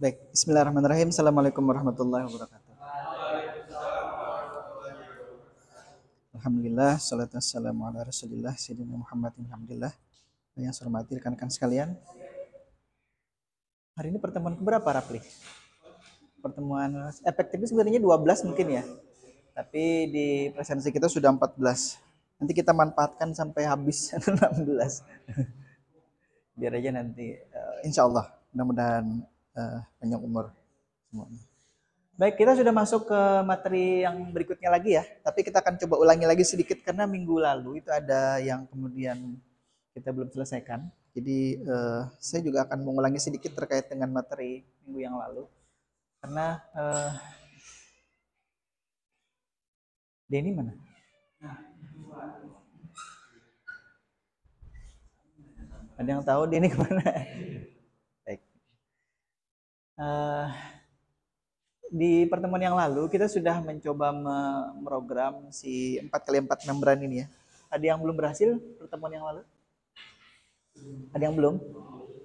Baik, bismillahirrahmanirrahim. Assalamualaikum warahmatullahi wabarakatuh. Alhamdulillah, salatu wassalamu ala rasulillah, Sayyidina Muhammadin, alhamdulillah. Yang saya hormati rekan-rekan sekalian. Hari ini pertemuan keberapa, Rapli? Pertemuan efektifnya sebenarnya 12 mungkin ya. Tapi di presensi kita sudah 14. Nanti kita manfaatkan sampai habis 16. Biar aja nanti insya Allah mudah-mudahan panjang umur semuanya. Baik, kita sudah masuk ke materi yang berikutnya lagi ya. Tapi kita akan coba ulangi lagi sedikit karena minggu lalu itu ada yang kemudian kita belum selesaikan. Jadi saya juga akan mengulangi sedikit terkait dengan materi minggu yang lalu. Karena Denny mana? Ada yang tahu Denny kemana? Baik. Di pertemuan yang lalu kita sudah mencoba memprogram si 4x4 membran ini ya. Ada yang belum berhasil pertemuan yang lalu? Ada yang belum?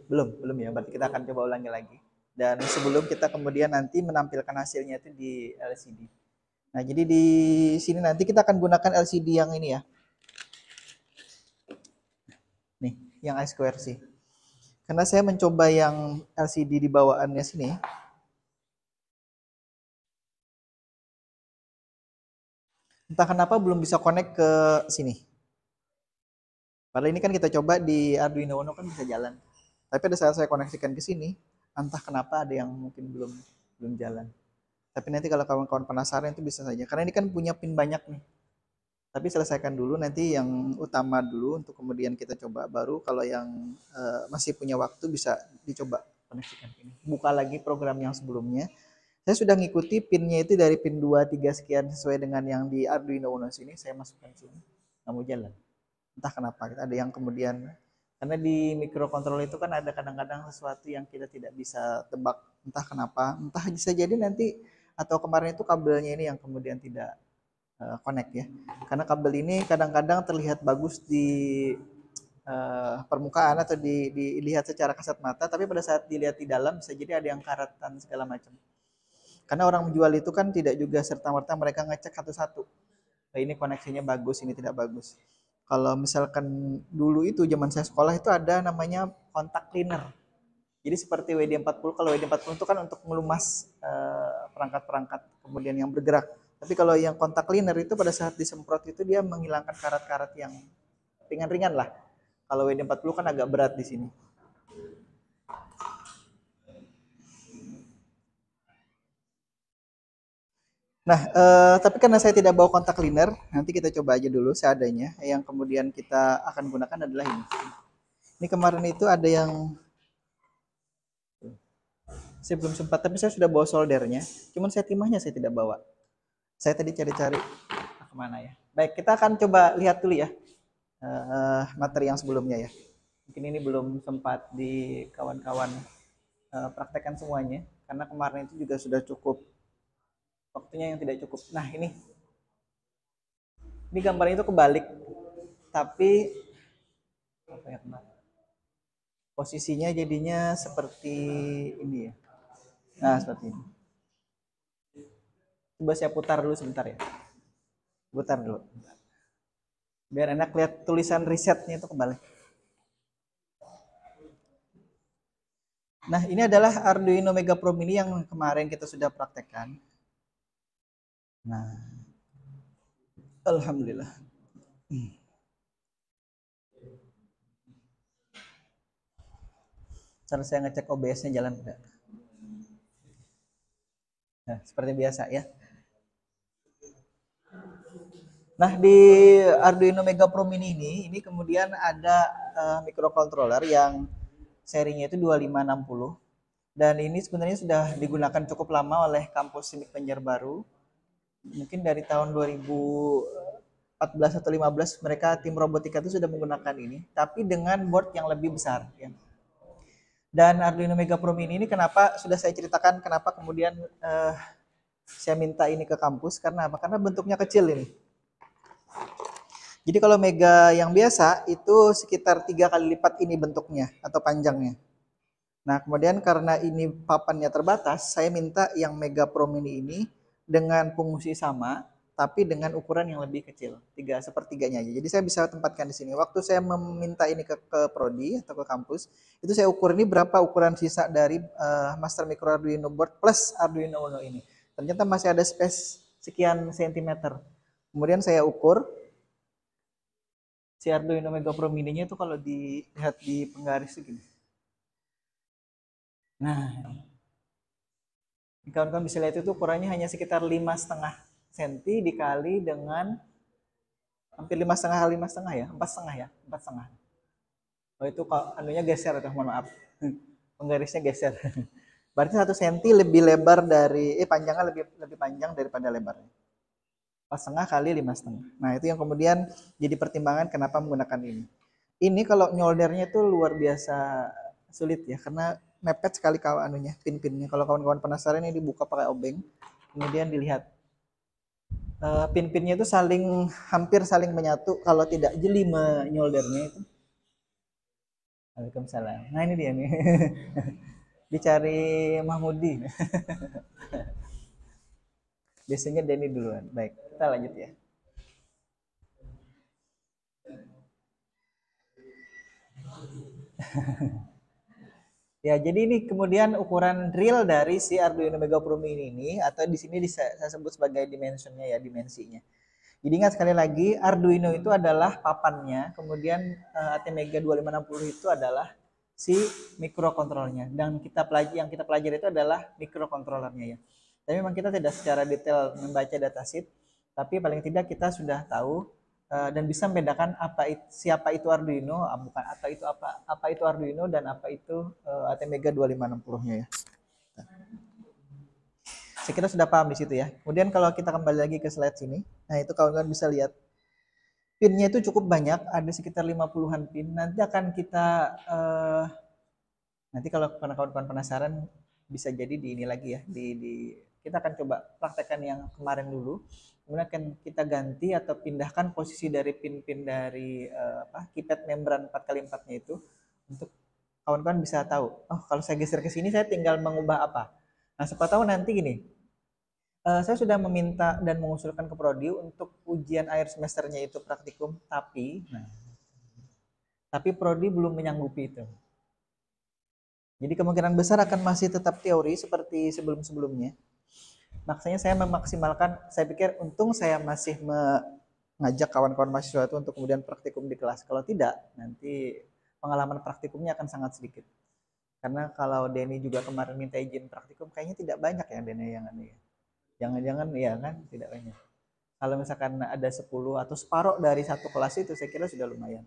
Belum ya. Berarti kita akan coba ulangi lagi. Dan sebelum kita kemudian nanti menampilkan hasilnya itu di LCD. Nah, jadi di sini nanti kita akan gunakan LCD yang ini ya. Nih, yang I2C. Karena saya mencoba yang LCD di bawaannya sini. Entah kenapa belum bisa connect ke sini. Padahal ini kan kita coba di Arduino Uno kan bisa jalan. Tapi pada saat saya koneksikan ke sini, entah kenapa ada yang mungkin belum jalan. Tapi nanti kalau kawan-kawan penasaran itu bisa saja. Karena ini kan punya pin banyak nih. Tapi selesaikan dulu nanti yang utama dulu untuk kemudian kita coba. Baru kalau yang masih punya waktu bisa dicoba koneksikan ini. Buka lagi program yang sebelumnya. Saya sudah ngikuti pinnya itu dari pin 2, 3 sekian sesuai dengan yang di Arduino Uno sini. Saya masukkan sini. Nggak mau jalan. Entah kenapa. Ada yang kemudian, karena di microcontroller itu kan ada kadang-kadang sesuatu yang kita tidak bisa tebak. Entah kenapa. Entah bisa jadi nanti, atau kemarin itu kabelnya ini yang kemudian tidak connect ya. Karena kabel ini kadang-kadang terlihat bagus di permukaan atau dilihat secara kasat mata. Tapi pada saat dilihat di dalam bisa jadi ada yang karatan segala macam. Karena orang menjual itu kan tidak juga serta-merta mereka ngecek satu-satu. Nah, ini koneksinya bagus, ini tidak bagus. Kalau misalkan dulu itu zaman saya sekolah itu ada namanya kontak cleaner. Jadi seperti WD-40, kalau WD-40 itu kan untuk melumas perangkat-perangkat kemudian yang bergerak. Tapi kalau yang kontak cleaner itu pada saat disemprot itu dia menghilangkan karat-karat yang ringan-ringan lah. Kalau WD-40 kan agak berat di sini. Nah, tapi karena saya tidak bawa kontak cleaner, nanti kita coba aja dulu seadanya. Yang kemudian kita akan gunakan adalah ini. Ini kemarin itu ada yang saya belum sempat, tapi saya sudah bawa soldernya. Cuman saya timahnya saya tidak bawa. Saya tadi cari-cari kemana ya. Baik, kita akan coba lihat dulu ya materi yang sebelumnya ya. Mungkin ini belum sempat di kawan-kawan praktekkan semuanya, karena kemarin itu juga sudah cukup waktunya yang tidak cukup. Nah, ini gambarnya itu kebalik, tapi apa ya, posisinya jadinya seperti ini ya. Nah, seperti ini. Coba saya putar dulu sebentar ya. Putar dulu. Biar enak lihat tulisan risetnya itu kebalik. Nah, ini adalah Arduino Mega Pro Mini yang kemarin kita sudah praktekkan. Nah, alhamdulillah. Cara saya ngecek OBS-nya jalan tidak. Nah, seperti biasa ya. Nah, di Arduino Mega Pro Mini ini kemudian ada microcontroller yang serinya itu 2560. Dan ini sebenarnya sudah digunakan cukup lama oleh kampus Sinik Banjarbaru. Mungkin dari tahun 2014 atau 15 mereka tim robotika itu sudah menggunakan ini, tapi dengan board yang lebih besar ya. Dan Arduino Mega Pro Mini ini kenapa sudah saya ceritakan kenapa kemudian saya minta ini ke kampus karena apa? Karena bentuknya kecil ini. Jadi kalau Mega yang biasa itu sekitar 3 kali lipat ini bentuknya atau panjangnya. Nah, kemudian karena ini papannya terbatas, saya minta yang Mega Pro Mini ini dengan fungsi sama, tapi dengan ukuran yang lebih kecil, 3/3-nya aja. Jadi saya bisa tempatkan di sini. Waktu saya meminta ini ke prodi atau ke kampus, itu saya ukur ini berapa ukuran sisa dari Master Micro Arduino board plus Arduino Uno ini. Ternyata masih ada space sekian sentimeter. Kemudian saya ukur si Arduino Mega Pro Mini-nya itu kalau dilihat di penggaris segini. Nah, kawan-kawan bisa lihat itu ukurannya hanya sekitar 5,5 cm dikali dengan hampir 5,5 kali 5,5 ya, 4,5 ya, 4,5. Oh itu anunya geser tuh, mohon maaf. Penggarisnya geser. Berarti 1 cm lebih lebar dari panjangnya lebih panjang daripada lebarnya. 4,5 kali 5,5. Nah, itu yang kemudian jadi pertimbangan kenapa menggunakan ini. Ini kalau nyoldernya itu luar biasa sulit ya, karena mepet sekali anunya, pin-pinnya. Kalau kawan-kawan penasaran ini dibuka pakai obeng, kemudian dilihat pin-pinnya itu hampir saling menyatu, kalau tidak jeli menyoldernya itu. Waalaikumsalam. Nah ini dia nih. Dicari Mahmudi. Biasanya Denny duluan. Baik, kita lanjut ya. Ya, jadi ini kemudian ukuran real dari si Arduino Mega Pro Mini ini, atau di sini saya sebut sebagai dimensionnya ya, dimensinya. Jadi ingat sekali lagi, Arduino itu adalah papannya, kemudian ATmega 2560 itu adalah si mikrokontrolnya, dan yang kita pelajari itu adalah mikrokontrolernya ya. Tapi memang kita tidak secara detail membaca datasheet, tapi paling tidak kita sudah tahu dan bisa membedakan siapa itu Arduino, bukan apa itu Arduino dan apa itu ATmega 2560-nya ya. Saya kira sudah paham di situ ya. Kemudian kalau kita kembali lagi ke slide sini, nah itu kawan-kawan bisa lihat pinnya itu cukup banyak, ada sekitar 50-an pin. Nanti akan kita nanti kalau kawan-kawan penasaran bisa jadi di ini lagi ya, kita akan coba praktekkan yang kemarin dulu. Kemudian akan kita ganti atau pindahkan posisi dari pin-pin dari keypad membran 4x4-nya itu untuk kawan-kawan bisa tahu, oh kalau saya geser ke sini saya tinggal mengubah apa. Nah, siapa tahu nanti gini, saya sudah meminta dan mengusulkan ke prodi untuk ujian akhir semesternya itu praktikum, tapi prodi belum menyanggupi itu. Jadi kemungkinan besar akan masih tetap teori seperti sebelum-sebelumnya. Makanya saya memaksimalkan, saya pikir untung saya masih mengajak kawan-kawan mahasiswa itu untuk kemudian praktikum di kelas. Kalau tidak, nanti pengalaman praktikumnya akan sangat sedikit. Karena kalau Denny juga kemarin minta izin praktikum, kayaknya tidak banyak ya Denny yang aneh. Jangan-jangan ya kan tidak banyak. Kalau misalkan ada 10 atau separuh dari satu kelas itu saya kira sudah lumayan.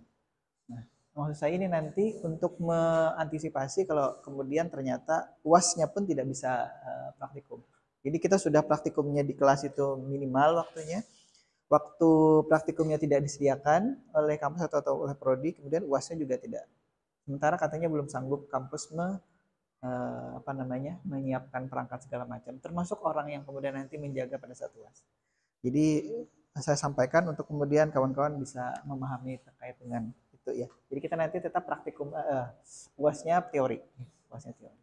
Nah, maksud saya ini nanti untuk mengantisipasi kalau kemudian ternyata UASnya pun tidak bisa praktikum. Jadi kita sudah praktikumnya di kelas itu minimal waktunya. Waktu praktikumnya tidak disediakan oleh kampus atau oleh prodi, kemudian UASnya juga tidak. Sementara katanya belum sanggup kampus menyiapkan perangkat segala macam, termasuk orang yang kemudian nanti menjaga pada saat UAS. Jadi saya sampaikan untuk kemudian kawan-kawan bisa memahami terkait dengan itu ya. Jadi kita nanti tetap praktikum UASnya teori, UASnya teori.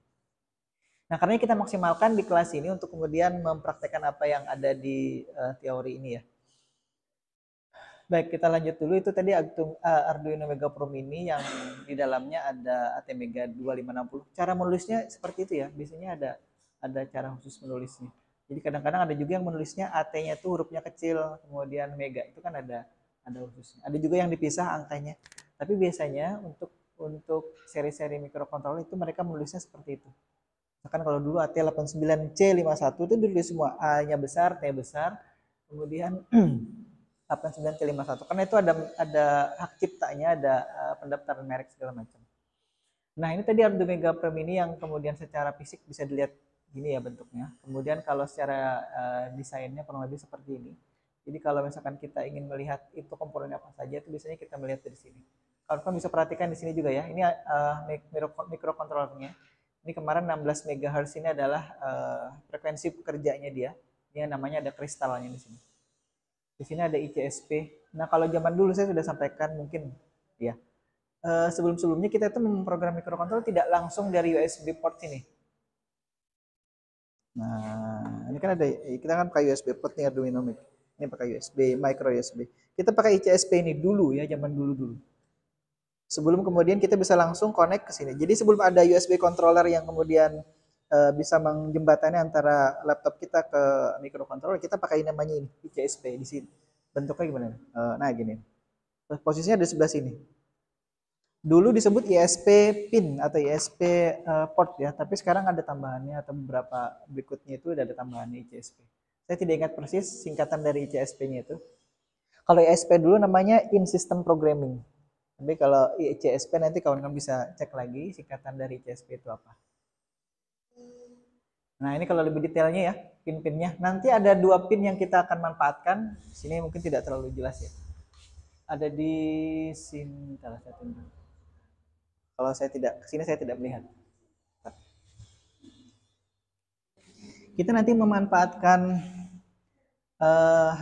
Nah, karena kita maksimalkan di kelas ini untuk kemudian mempraktekkan apa yang ada di teori ini ya. Baik, kita lanjut dulu. Itu tadi Arduino Mega Pro Mini yang di dalamnya ada ATmega 2560. Cara menulisnya seperti itu ya. Biasanya ada cara khusus menulisnya. Jadi kadang-kadang ada juga yang menulisnya AT-nya itu hurufnya kecil, kemudian Mega itu kan ada khususnya. Ada juga yang dipisah angkanya. Tapi biasanya untuk seri-seri mikrokontroler itu mereka menulisnya seperti itu. Misalkan kalau dulu AT89C51 itu ditulis semua A-nya besar, T besar, kemudian 89C51 karena itu ada hak ciptanya, ada pendaftaran merek segala macam. Nah, ini tadi Arduino Mega Prime ini yang kemudian secara fisik bisa dilihat gini ya bentuknya. Kemudian kalau secara desainnya kurang lebih seperti ini. Jadi kalau misalkan kita ingin melihat itu komponen apa saja, itu biasanya kita melihat dari sini. Kawan-kawan bisa perhatikan di sini juga ya. Ini microcontrollernya. Ini kemarin 16 MHz ini adalah frekuensi pekerjaannya dia. Ini namanya ada kristalnya di sini. Di sini ada ICSP. Nah, kalau zaman dulu saya sudah sampaikan mungkin ya. Sebelum-sebelumnya kita itu memprogram microcontroller tidak langsung dari USB port ini. Nah, ini kan ada, kita kan pakai USB port nih Arduino Mic. Ini pakai USB, micro USB. Kita pakai ICSP ini dulu ya, zaman dulu-dulu. Sebelum kemudian kita bisa langsung connect ke sini. Jadi sebelum ada USB controller yang kemudian bisa menjembatani antara laptop kita ke microcontroller, kita pakai namanya ini, ICSP di sini. Bentuknya gimana? Nah, gini. Posisinya di sebelah sini. Dulu disebut ISP pin atau ISP port ya, tapi sekarang ada tambahannya atau beberapa berikutnya itu ada tambahannya ICSP. Saya tidak ingat persis singkatan dari ICSP-nya itu. Kalau ISP dulu namanya In System Programming. Tapi kalau ICSP nanti kawan-kawan bisa cek lagi singkatan dari ICSP itu apa. Nah, ini kalau lebih detailnya ya, pin-pinnya. Nanti ada 2 pin yang kita akan manfaatkan. Sini mungkin tidak terlalu jelas ya. Ada di sini salah satu. Kalau saya tidak kesini saya tidak melihat. Kita nanti memanfaatkan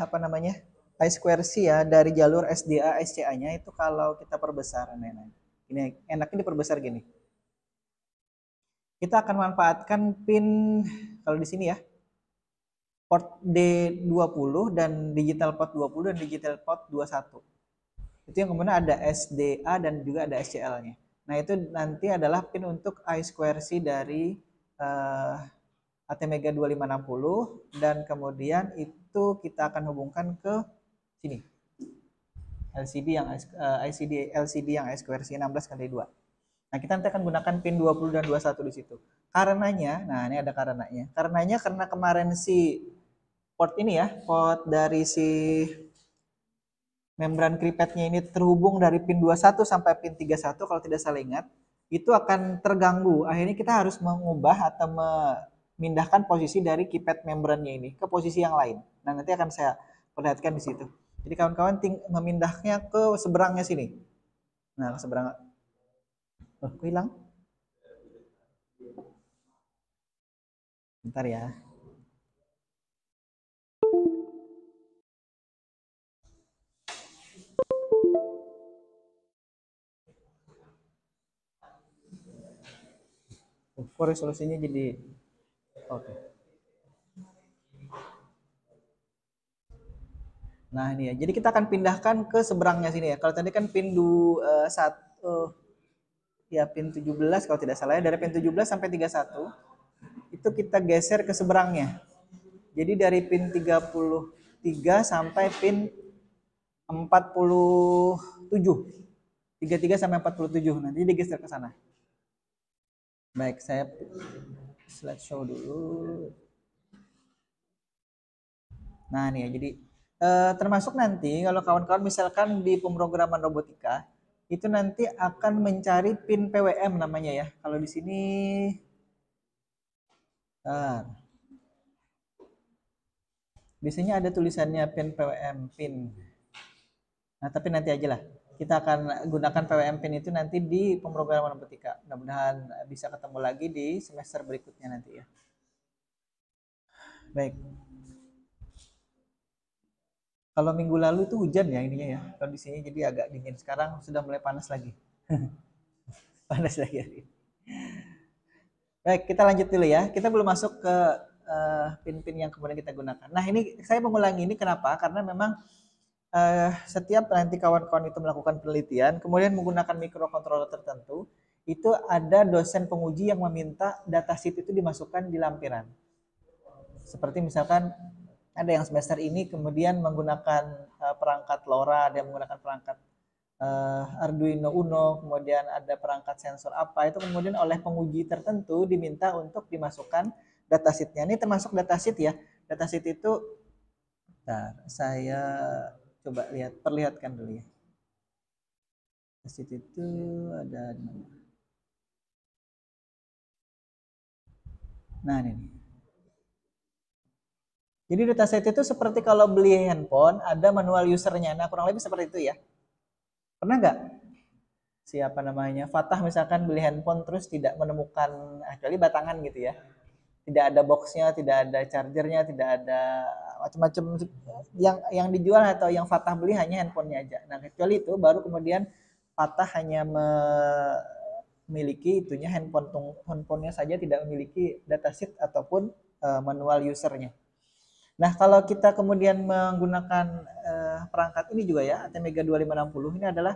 apa namanya I2C ya dari jalur SDA SCA-nya itu kalau kita perbesar. Ini enaknya diperbesar gini. Kita akan manfaatkan pin kalau di sini ya port D20 dan digital port 20 dan digital port 21. Itu yang kemudian ada SDA dan juga ada SCL-nya. Nah, itu nanti adalah pin untuk I2C dari ATmega 2560 dan kemudian itu kita akan hubungkan ke sini. LCD yang I2C 16x2. Nah, kita nanti akan gunakan pin 20 dan 21 di situ. Karenanya, nah ini ada karenanya. Karenanya karena kemarin si port ini ya, port dari si membran kripetnya ini terhubung dari pin 21 sampai pin 31 kalau tidak salah ingat, itu akan terganggu. Akhirnya kita harus mengubah atau memindahkan posisi dari keypad membrannya ini ke posisi yang lain. Nah, nanti akan saya perlihatkan di situ. Jadi kawan-kawan memindahnya ke seberangnya sini. Nah, ke seberang. Oh, kok hilang? Bentar ya. Kok resolusinya jadi oke. Nah, ini ya. Jadi kita akan pindahkan ke seberangnya sini ya. Kalau tadi kan pin 1 ya pin 17 kalau tidak salah ya, dari pin 17 sampai 31 itu kita geser ke seberangnya. Jadi dari pin 33 sampai pin 47. 33 sampai 47. Nanti digeser ke sana. Baik, saya slideshow dulu. Nah, nih ya. Jadi termasuk nanti kalau kawan-kawan misalkan di pemrograman robotika itu nanti akan mencari pin PWM namanya ya. Kalau di sini biasanya ada tulisannya pin PWM pin. Nah, tapi nanti aja lah. Kita akan gunakan PWM pin itu nanti di pemrograman robotika. Mudah-mudahan bisa ketemu lagi di semester berikutnya nanti ya. Baik. Kalau minggu lalu itu hujan ya ininya ya. Kondisinya jadi agak dingin. Sekarang sudah mulai panas lagi. Panas lagi. Baik, kita lanjut dulu ya. Kita belum masuk ke pin-pin yang kemudian kita gunakan. Nah, ini saya mengulangi ini kenapa? Karena memang setiap nanti kawan-kawan itu melakukan penelitian, kemudian menggunakan microcontroller tertentu, itu ada dosen penguji yang meminta datasheet itu dimasukkan di lampiran. Seperti misalkan ada yang semester ini kemudian menggunakan perangkat LoRa, ada yang menggunakan perangkat Arduino Uno, kemudian ada perangkat sensor apa, itu kemudian oleh penguji tertentu diminta untuk dimasukkan datasheetnya. Ini termasuk datasheet ya. Datasheet itu, bentar, saya coba perlihatkan dulu ya. Datasheet itu ada di mana? Nah, ini nih. Jadi dataset itu seperti kalau beli handphone, ada manual usernya. Nah, kurang lebih seperti itu ya. Pernah nggak siapa namanya Fatah misalkan beli handphone terus tidak menemukan kecuali batangan gitu ya, tidak ada boxnya, tidak ada chargernya, tidak ada macam-macam yang dijual atau yang Fatah beli hanya handphonenya aja. Nah kecuali itu baru kemudian Fatah hanya memiliki itunya handphonenya saja, tidak memiliki datasheet ataupun manual usernya. Nah kalau kita kemudian menggunakan perangkat ini juga ya, ATmega 2560 ini adalah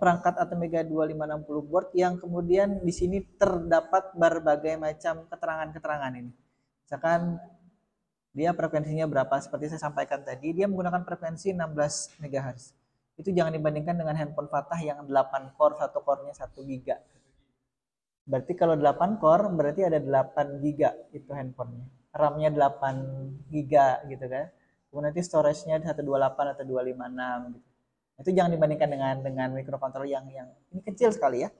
perangkat ATmega 2560 board yang kemudian di sini terdapat berbagai macam keterangan-keterangan ini. Misalkan dia frekuensinya berapa, seperti saya sampaikan tadi, dia menggunakan frekuensi 16 MHz. Itu jangan dibandingkan dengan handphone Fatah yang 8 core, satu core-nya 1 GB. Berarti kalau 8 core berarti ada 8 GB itu handphonenya. RAM-nya 8 GB gitu kan. Kemudian nanti storage-nya 128 atau 256 gitu. Itu jangan dibandingkan dengan microcontroller yang ini kecil sekali ya.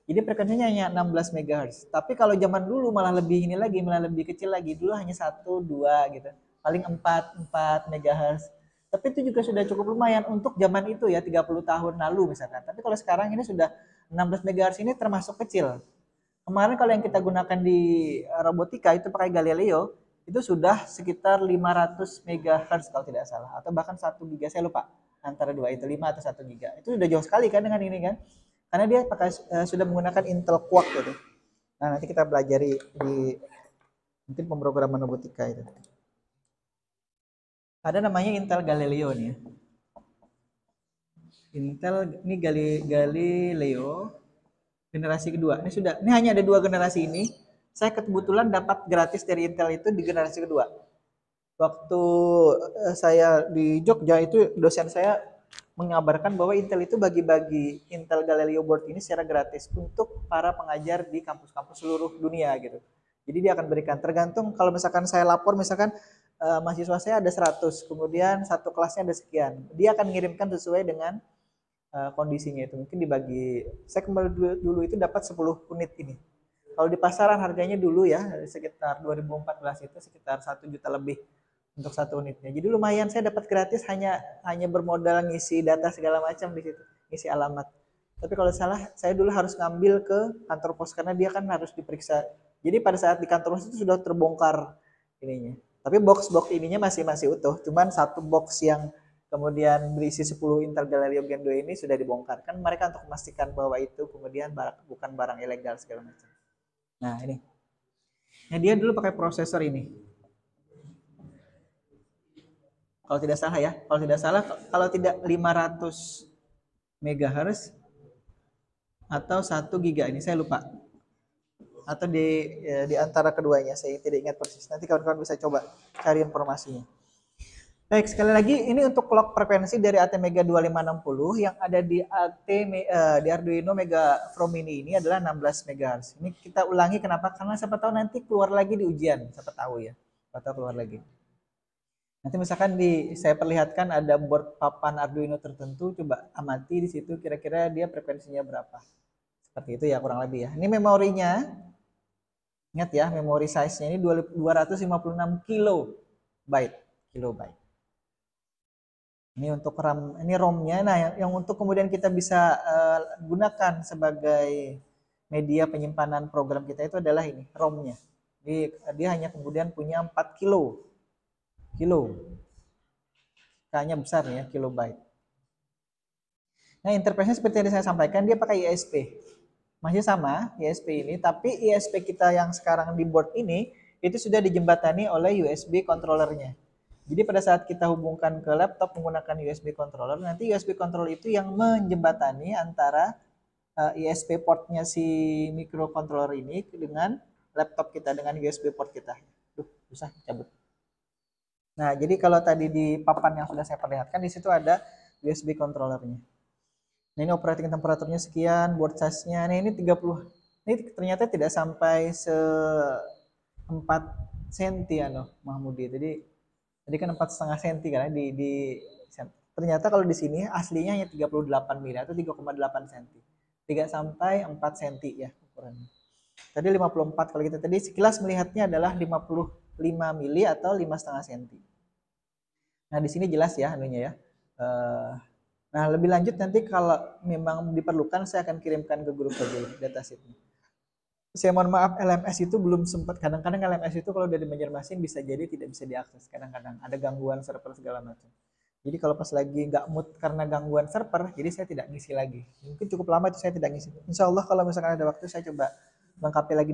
Jadi frekuensinya hanya 16 MHz. Tapi kalau zaman dulu malah lebih ini lagi, malah lebih kecil lagi. Dulu hanya 1, 2 gitu. Paling 4 MHz. Tapi itu juga sudah cukup lumayan untuk zaman itu ya, 30 tahun lalu misalkan. Tapi kalau sekarang ini sudah 16 MHz ini termasuk kecil. Kemarin kalau yang kita gunakan di robotika itu pakai Galileo, itu sudah sekitar 500 MHz kalau tidak salah. Atau bahkan 1 GB, saya lupa. Antara dua itu, 5 atau 1 GB. Itu sudah jauh sekali kan dengan ini kan. Karena dia pakai sudah menggunakan Intel Quark gitu. Nah, nanti kita pelajari di mungkin pemrograman robotika itu. Ada namanya Intel Galileo nih ya. Intel ini Galileo generasi kedua. Ini hanya ada 2 generasi ini. Saya kebetulan dapat gratis dari Intel itu di generasi kedua. Waktu saya di Jogja itu dosen saya mengabarkan bahwa Intel itu bagi-bagi Intel Galileo board ini secara gratis untuk para pengajar di kampus-kampus seluruh dunia gitu. Jadi dia akan berikan tergantung kalau misalkan saya lapor misalkan mahasiswa saya ada 100, kemudian satu kelasnya ada sekian. Dia akan mengirimkan sesuai dengan kondisinya itu. Mungkin dibagi, saya kembali dulu itu dapat 10 unit ini. Kalau di pasaran harganya dulu ya sekitar 2014 itu sekitar 1 juta lebih untuk satu unitnya. Jadi lumayan, saya dapat gratis hanya bermodal ngisi data segala macam di situ, ngisi alamat. Tapi kalau salah, saya dulu harus ngambil ke kantor pos karena dia kan harus diperiksa. Jadi pada saat di kantor pos itu sudah terbongkar ininya. Tapi box ininya masih utuh. Cuman satu box yang kemudian berisi 10 Intel Galileo Gen 2 ini sudah dibongkar. Kan mereka untuk memastikan bahwa itu kemudian bukan barang ilegal segala macam. Nah, ini. Nah, dia dulu pakai prosesor ini. Kalau tidak salah ya, kalau tidak 500 MHz atau 1 GB, ini saya lupa. Atau di antara keduanya, saya tidak ingat persis. Nanti kawan-kawan bisa coba cari informasinya. Baik, sekali lagi ini untuk clock frekuensi dari ATmega 2560 yang ada di di Arduino Mega From Mini ini adalah 16 MHz. Ini kita ulangi kenapa? Karena siapa tahu nanti keluar lagi di ujian, siapa tahu ya. Siapa tahu keluar lagi. Nanti misalkan saya perlihatkan ada board papan Arduino tertentu, coba amati di situ kira-kira dia frekuensinya berapa. Seperti itu ya kurang lebih ya. Ini memorinya, ingat ya memori size-nya ini 256 kilobyte. Ini untuk RAM, ini ROM-nya. Nah, yang untuk kemudian kita bisa gunakan sebagai media penyimpanan program kita itu adalah ini, ROM-nya. Jadi dia hanya kemudian punya 4 kilo. K-nya besar ya, kilobyte. Nah, interface-nya seperti yang saya sampaikan, dia pakai ISP. Masih sama ISP ini, tapi ISP kita yang sekarang di board ini itu sudah dijembatani oleh USB controller-nya. Jadi pada saat kita hubungkan ke laptop menggunakan USB controller, nanti USB controller itu yang menjembatani antara ISP portnya si microcontroller ini dengan laptop kita, dengan USB port kita. Susah cabut. Nah, jadi kalau tadi di papan yang sudah saya perlihatkan, di situ ada USB controllernya. Nah, ini operating temperaturnya sekian, board size-nya. Nah, ini 30. Ini ternyata tidak sampai 4 cm ya, Mahmudi. Jadi kan 4,5 cm kan ternyata kalau di sini aslinya hanya 38 mm atau 3,8 cm. 3 sampai 4 cm ya ukurannya. Tadi 54, kalau kita tadi sekilas melihatnya adalah 55 mili atau 5,5 cm. Nah, di sini jelas ya anunya ya. Nah, lebih lanjut nanti kalau memang diperlukan saya akan kirimkan ke grup aja ini datasheetnya. Saya mohon maaf, LMS itu belum sempat. Kadang-kadang LMS itu kalau dari Banjarmasin bisa jadi tidak bisa diakses. Kadang-kadang ada gangguan server segala macam. Jadi kalau pas lagi nggak mood karena gangguan server, jadi saya tidak ngisi lagi. Mungkin cukup lama itu saya tidak ngisi. Insya Allah kalau misalkan ada waktu saya coba lengkapi lagi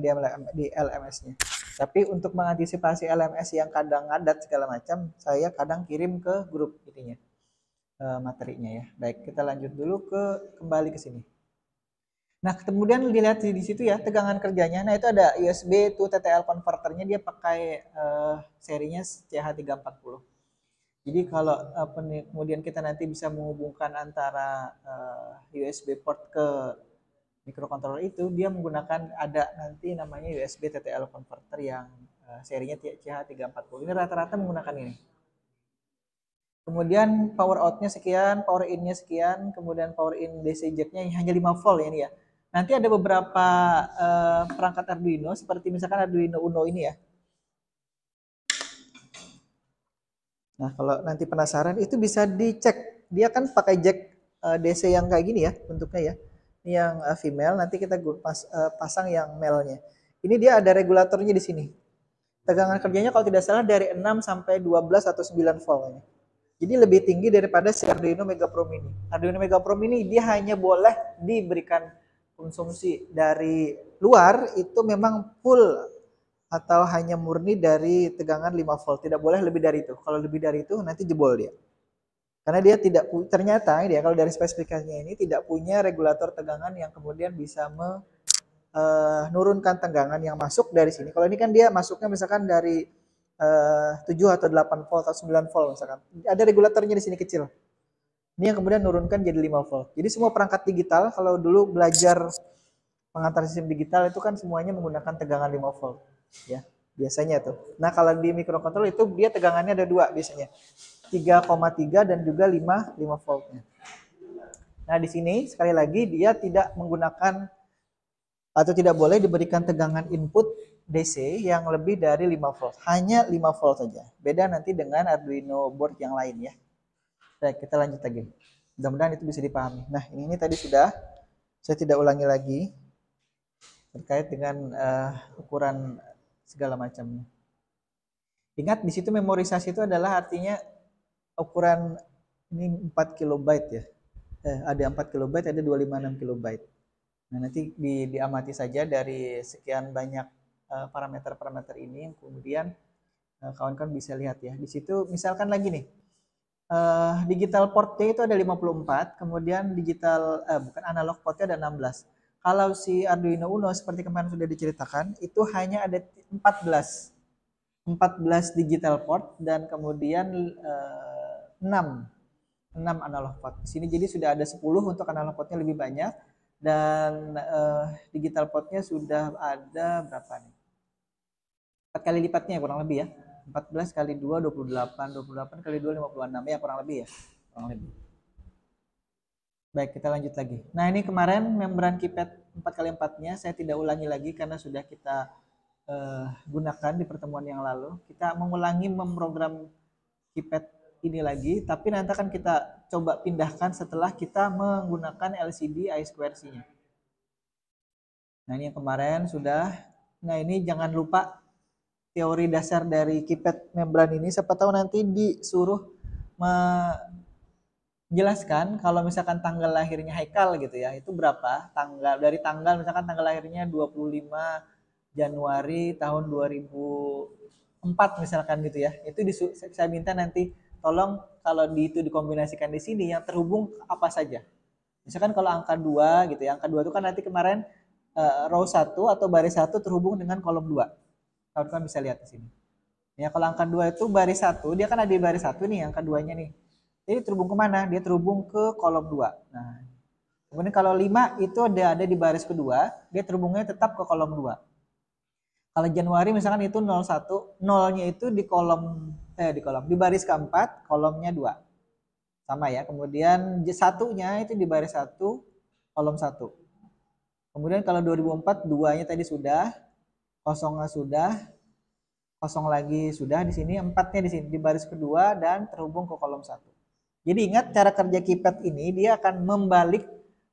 di LMS-nya. Tapi untuk mengantisipasi LMS yang kadang ngadat segala macam, saya kadang kirim ke grup ininya materinya ya. Baik, kita lanjut dulu kembali ke sini. Nah, kemudian dilihat di situ ya tegangan kerjanya. Nah, itu ada USB to TTL converternya, dia pakai serinya CH340. Jadi kalau kemudian kita nanti bisa menghubungkan antara USB port ke microcontroller itu, dia menggunakan ada nanti namanya USB TTL converter yang serinya CH340. Ini rata-rata menggunakan ini. Kemudian power out-nya sekian, power in-nya sekian, kemudian power in DC jack-nya hanya 5 volt ya ini ya. Nanti ada beberapa perangkat Arduino seperti misalkan Arduino Uno ini ya. Nah, kalau nanti penasaran itu bisa dicek. Dia kan pakai jack DC yang kayak gini ya bentuknya ya. Ini yang female, nanti kita pasang yang male-nya. Ini dia ada regulatornya di sini. Tegangan kerjanya kalau tidak salah dari 6 sampai 12 atau 9 volt ini. Jadi lebih tinggi daripada si Arduino Mega Pro Mini. Arduino Mega Pro Mini dia hanya boleh diberikan konsumsi dari luar itu memang full atau hanya murni dari tegangan 5 volt. Tidak boleh lebih dari itu. Kalau lebih dari itu nanti jebol dia. Karena dia tidak ternyata dia kalau dari spesifikasinya ini tidak punya regulator tegangan yang kemudian bisa menurunkan tegangan yang masuk dari sini. Kalau ini kan dia masuknya misalkan dari 7 atau 8 volt atau 9 volt misalkan. Ada regulatornya di sini kecil. Ini yang kemudian menurunkan jadi 5 volt. Jadi semua perangkat digital kalau dulu belajar pengantar sistem digital itu kan semuanya menggunakan tegangan 5 volt ya. Biasanya tuh. Nah, kalau di microcontroller itu dia tegangannya ada dua biasanya. 3,3 dan juga 5 voltnya. Nah, di sini sekali lagi dia tidak menggunakan atau tidak boleh diberikan tegangan input DC yang lebih dari 5 volt. Hanya 5 volt saja. Beda nanti dengan Arduino board yang lain ya. Baik, kita lanjut lagi. Mudah-mudahan itu bisa dipahami. Nah, ini tadi sudah. Saya tidak ulangi lagi terkait dengan ukuran segala macamnya. Ingat di situ memorisasi itu adalah artinya ukuran ini 4 kilobyte ya. Ada 4 kilobyte, ada 256 kilobyte. Nah, nanti diamati saja dari sekian banyak parameter-parameter ini, kemudian kawan-kawan bisa lihat ya. Di situ misalkan lagi nih, digital portnya itu ada 54, kemudian bukan analog portnya ada 16. Kalau si Arduino Uno seperti kemarin sudah diceritakan, itu hanya ada 14 digital port dan kemudian 6 analog port. Di sini jadi sudah ada 10 untuk analog portnya lebih banyak dan digital portnya sudah ada berapa nih? 4 kali lipatnya kurang lebih ya. 14 kali 2 28, 28 kali 2 56 ya kurang lebih ya. Kurang lebih. Baik, kita lanjut lagi. Nah, ini kemarin membran keypad 4x4-nya saya tidak ulangi lagi karena sudah kita gunakan di pertemuan yang lalu. Kita mengulangi memprogram keypad ini lagi, tapi nanti akan kita coba pindahkan setelah kita menggunakan LCD I2C-nya. Nah, ini yang kemarin sudah. Nah, ini jangan lupa teori dasar dari keypad membran ini. Siapa tahu nanti disuruh menjelaskan kalau misalkan tanggal lahirnya Haikal gitu ya, itu berapa? Dari tanggal misalkan tanggal lahirnya 25 Januari tahun 2004 misalkan gitu ya. Itu saya minta nanti tolong kalau itu dikombinasikan di sini yang terhubung apa saja. Misalkan kalau angka 2 gitu ya. Angka 2 itu kan nanti kemarin row 1 atau baris 1 terhubung dengan kolom 2. Kawan-kawan bisa lihat di sini. Ya, kalau angka 2 itu baris 1, dia kan ada di baris 1 nih, angka 2-nya nih. Jadi terhubung kemana? Dia terhubung ke kolom 2. Nah, kemudian kalau 5 itu ada di baris kedua, dia terhubungnya tetap ke kolom 2. Kalau Januari misalkan itu 01, 0-nya itu di baris keempat, kolomnya 2. Sama ya. Kemudian 1-nya itu di baris 1, kolom 1. Kemudian kalau 2004 2-nya tadi sudah, 0-nya sudah, 0 lagi sudah di sini, 4-nya di sini di baris kedua dan terhubung ke kolom 1. Jadi ingat cara kerja keypad ini dia akan membalik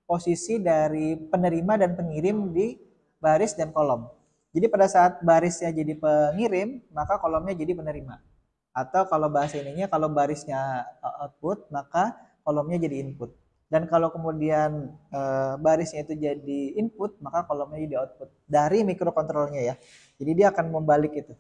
posisi dari penerima dan pengirim di baris dan kolom. Jadi pada saat barisnya jadi pengirim, maka kolomnya jadi penerima. Atau kalau bahasa ininya, kalau barisnya output, maka kolomnya jadi input. Dan kalau kemudian barisnya itu jadi input, maka kolomnya jadi output dari mikrokontrolnya ya. Jadi dia akan membalik itu.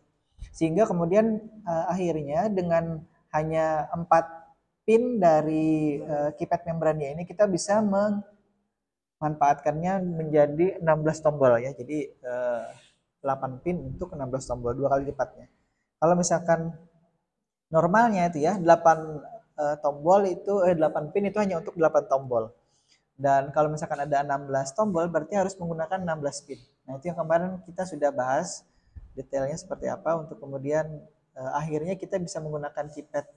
Sehingga kemudian akhirnya dengan hanya 4 pin dari keypad membrannya ini kita bisa memanfaatkannya menjadi 16 tombol ya. Jadi 8 pin untuk 16 tombol, 2 kali lipatnya. Kalau misalkan normalnya itu ya 8 tombol itu 8 pin itu hanya untuk 8 tombol. Dan kalau misalkan ada 16 tombol berarti harus menggunakan 16 pin. Nah, itu yang kemarin kita sudah bahas detailnya seperti apa untuk kemudian akhirnya kita bisa menggunakan keypad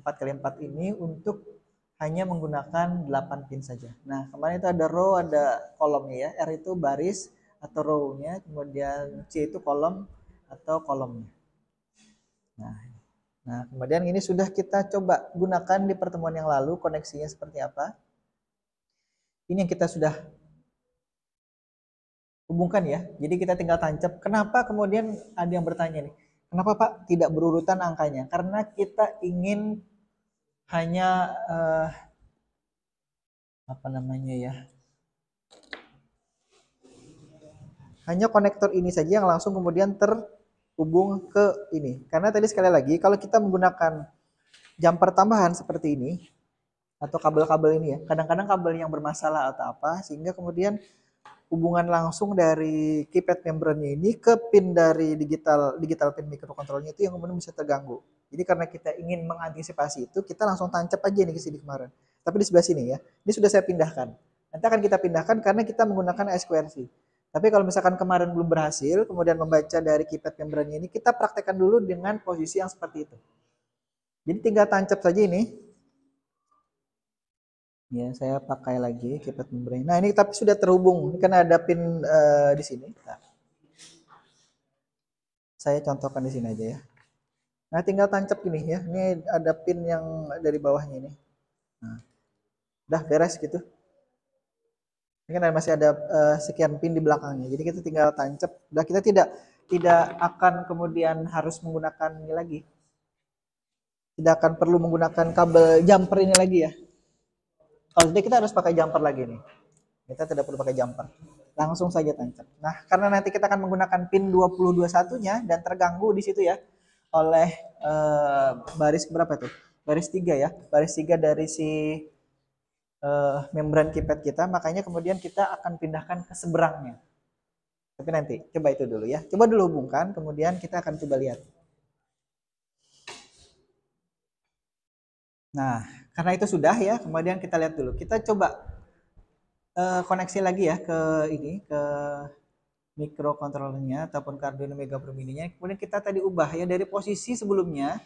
4x4 ini untuk hanya menggunakan 8 pin saja. Nah, kemarin itu ada row, ada kolomnya ya. R itu baris atau row-nya, kemudian C itu kolom atau kolomnya. Nah, kemudian ini sudah kita coba gunakan di pertemuan yang lalu, koneksinya seperti apa. Ini yang kita sudah hubungkan ya. Jadi kita tinggal tancap. Kenapa kemudian ada yang bertanya nih, kenapa Pak tidak berurutan angkanya? Karena kita ingin hanya apa namanya ya? Hanya konektor ini saja yang langsung kemudian terhubung ke ini. Karena tadi sekali lagi kalau kita menggunakan jumper tambahan seperti ini atau kabel-kabel ini ya, kadang-kadang kabel yang bermasalah atau apa sehingga kemudian hubungan langsung dari keypad membrannya ini ke pin dari digital pin mikrokontrolnya itu yang kemudian bisa terganggu. Jadi karena kita ingin mengantisipasi itu, kita langsung tancap aja nih ke sini kemarin. Tapi di sebelah sini ya, ini sudah saya pindahkan. Nanti akan kita pindahkan karena kita menggunakan I2C. Tapi kalau misalkan kemarin belum berhasil, kemudian membaca dari keypad membrannya ini, kita praktekkan dulu dengan posisi yang seperti itu. Jadi tinggal tancap saja ini. Ya, saya pakai lagi keypad membran. Nah, ini tapi sudah terhubung. Ini kan ada pin di sini. Nah, saya contohkan di sini aja ya. Nah, tinggal tancap gini ya. Ini ada pin yang dari bawahnya ini. Nah, udah beres gitu. Ini kan masih ada sekian pin di belakangnya. Jadi kita tinggal tancap. Udah kita tidak akan kemudian harus menggunakan ini lagi. Tidak akan perlu menggunakan kabel jumper ini lagi ya. Kalau tidak kita harus pakai jumper lagi nih. Kita tidak perlu pakai jumper. Langsung saja tancap. Nah, karena nanti kita akan menggunakan pin 2021-nya dan terganggu di situ ya oleh baris berapa tuh? Baris 3 ya. Baris 3 dari si membran keypad kita, makanya kemudian kita akan pindahkan ke seberangnya. Tapi nanti coba itu dulu ya. Coba dulu hubungkan, kemudian kita akan coba lihat. Nah, karena itu sudah ya, kemudian kita lihat dulu. Kita coba koneksi lagi ya ke ini, ke mikrokontrolernya ataupun ke Arduino Mega Pro Mini-nya. Kemudian kita tadi ubah ya dari posisi sebelumnya,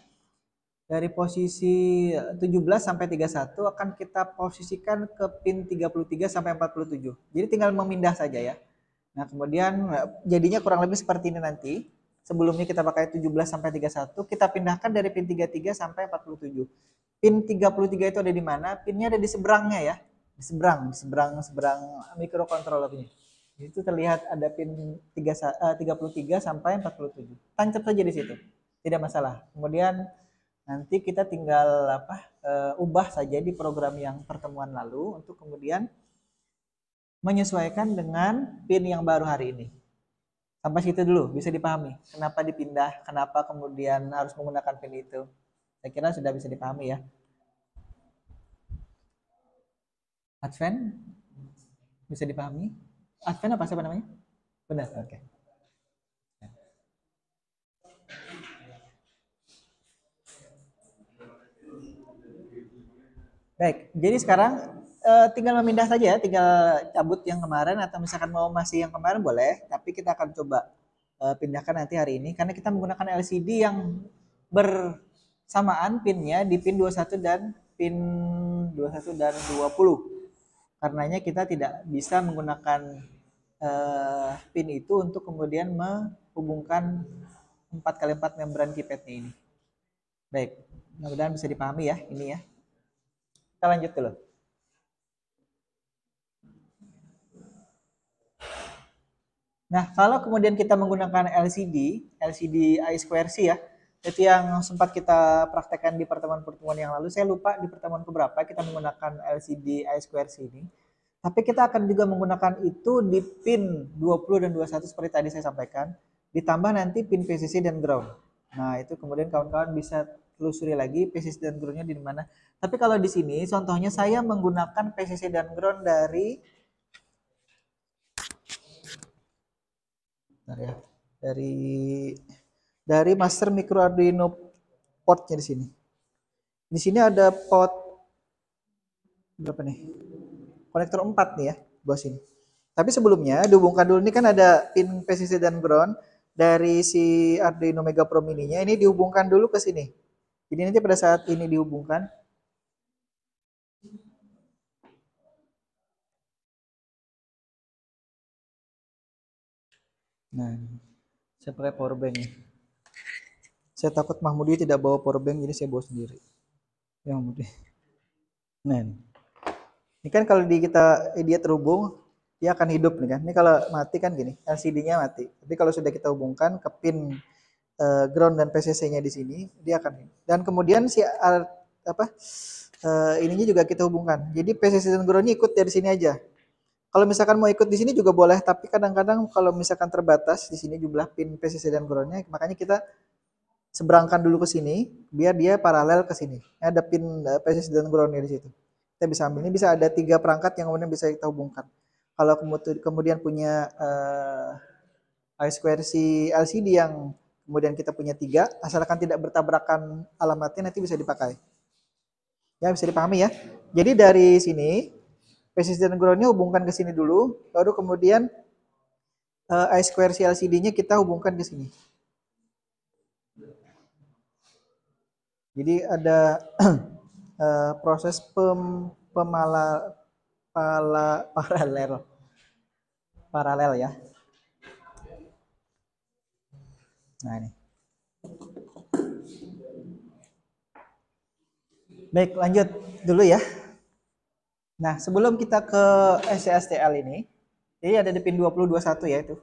dari posisi 17 sampai 31 akan kita posisikan ke pin 33 sampai 47. Jadi tinggal memindah saja ya. Nah, kemudian jadinya kurang lebih seperti ini nanti. Sebelumnya kita pakai 17 sampai 31, kita pindahkan dari pin 33 sampai 47. Pin 33 itu ada di mana? Pinnya ada di seberangnya ya. Di seberang mikrokontrolernya. Itu terlihat ada pin 33 sampai 47. Tancap saja di situ. Tidak masalah. Kemudian nanti kita tinggal ubah saja di program yang pertemuan lalu untuk kemudian menyesuaikan dengan pin yang baru hari ini. Sampai situ dulu, bisa dipahami. Kenapa dipindah, kenapa kemudian harus menggunakan pin itu. Saya kira sudah bisa dipahami ya. Advent, bisa dipahami? Advent apa siapa namanya? Benar, oke. Okay. Baik, jadi sekarang tinggal memindah saja ya, tinggal cabut yang kemarin atau misalkan mau masih yang kemarin boleh, tapi kita akan coba pindahkan nanti hari ini karena kita menggunakan LCD yang bersamaan pinnya di pin 21 dan pin 21 dan 20. Karenanya kita tidak bisa menggunakan pin itu untuk kemudian menghubungkan 4x4 membran keypadnya ini. Baik, mudah-mudahan bisa dipahami ya ini ya. Kita lanjut dulu. Nah, kalau kemudian kita menggunakan LCD I2C ya, itu yang sempat kita praktekkan di pertemuan-pertemuan yang lalu. Saya lupa di pertemuan keberapa kita menggunakan LCD I2C ini. Tapi kita akan juga menggunakan itu di pin 20 dan 21 seperti tadi saya sampaikan. Ditambah nanti pin VCC dan ground. Nah, itu kemudian kawan-kawan bisa telusuri lagi VCC dan groundnya di mana. Tapi kalau di sini contohnya saya menggunakan VCC dan ground dari ya, dari master micro Arduino portnya di sini. Di sini ada port berapa nih? Konektor 4 nih ya, bawah sini. Tapi sebelumnya dihubungkan dulu, ini kan ada pin VCC dan ground dari si Arduino Mega Pro Mini-nya, ini dihubungkan dulu ke sini. Jadi nanti pada saat ini dihubungkan, nah, saya pakai power bank nih. Saya takut Mahmudi tidak bawa power bank, jadi saya bawa sendiri. Ya Mahmudi. Nah, ini kan kalau dia terhubung, dia akan hidup nih kan. Ini kalau mati kan gini, LCD-nya mati. Tapi kalau sudah kita hubungkan ke pin ground dan PCC-nya di sini, dia akan hidup. Dan kemudian si ininya juga kita hubungkan. Jadi PCC dan ground-nya ikut dari sini aja. Kalau misalkan mau ikut di sini juga boleh, tapi kadang-kadang kalau misalkan terbatas di sini jumlah pin PCC dan ground-nya, makanya kita seberangkan dulu ke sini biar dia paralel ke sini. Ada pin PCC dan ground-nya di situ. Kita bisa ambil, ini bisa ada 3 perangkat yang kemudian bisa kita hubungkan. Kalau kemudian punya I2C LCD yang kemudian kita punya 3, asalkan tidak bertabrakan alamatnya nanti bisa dipakai. Ya, bisa dipahami ya. Jadi dari sini PCC dan ground-nya hubungkan ke sini dulu, baru kemudian I2C LCD-nya kita hubungkan ke sini. Jadi ada proses paralel ya. Nah ini. Baik, lanjut dulu ya. Nah, sebelum kita ke SCSTL ini, jadi ada di pin 2021 ya itu.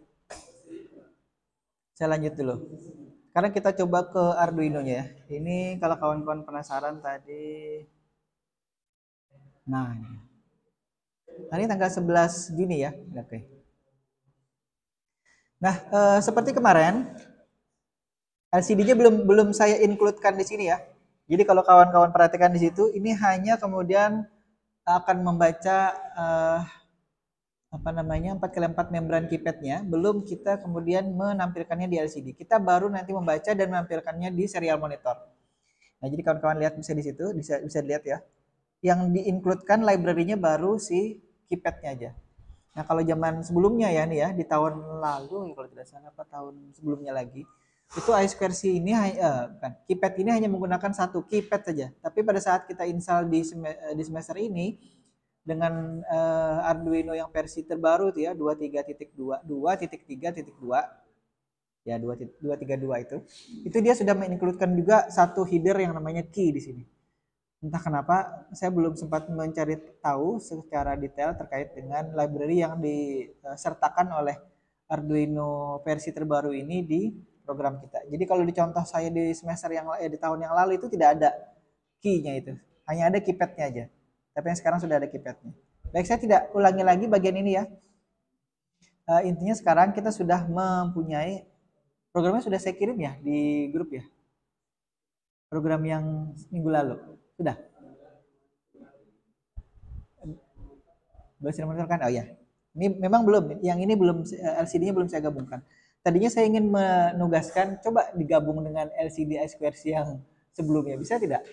Saya lanjut dulu. Sekarang kita coba ke Arduino-nya ya. Ini kalau kawan-kawan penasaran tadi. Nah, ini tanggal 11 Juni ya. Oke. Nah, seperti kemarin, LCD-nya belum saya include-kan di sini ya. Jadi kalau kawan-kawan perhatikan di situ, ini hanya kemudian akan membaca 4x4 membran keypadnya, belum kita kemudian menampilkannya di LCD. Kita baru nanti membaca dan menampilkannya di serial monitor. Nah, jadi kawan-kawan lihat bisa di situ, bisa dilihat ya. Yang di-include-kan library-nya baru si keypadnya aja. Nah, kalau zaman sebelumnya ya nih ya, di tahun lalu kalau tidak salah apa tahun sebelumnya lagi, itu I2C ini keypad ini hanya menggunakan satu keypad saja. Tapi pada saat kita install di semester ini dengan Arduino yang versi terbaru tuh ya 23.2 2.3.2 ya 2.3.2 itu dia sudah mengincludekan juga satu header yang namanya key di sini. Entah kenapa saya belum sempat mencari tahu secara detail terkait dengan library yang disertakan oleh Arduino versi terbaru ini di program kita. Jadi kalau di contoh saya di semester di tahun yang lalu itu tidak ada key-nya itu. Hanya ada keypad-nya aja. Tapi yang sekarang sudah ada keypad-nya. Baik, saya tidak ulangi lagi bagian ini ya. Intinya sekarang kita sudah mempunyai programnya, sudah saya kirim ya di grup ya. Program yang minggu lalu. Sudah? Belum saya menunjukkan? Oh ya. Ini memang belum. Yang ini belum, LCD-nya belum saya gabungkan. Tadinya saya ingin menugaskan coba digabung dengan LCD I2C yang sebelumnya. Bisa tidak?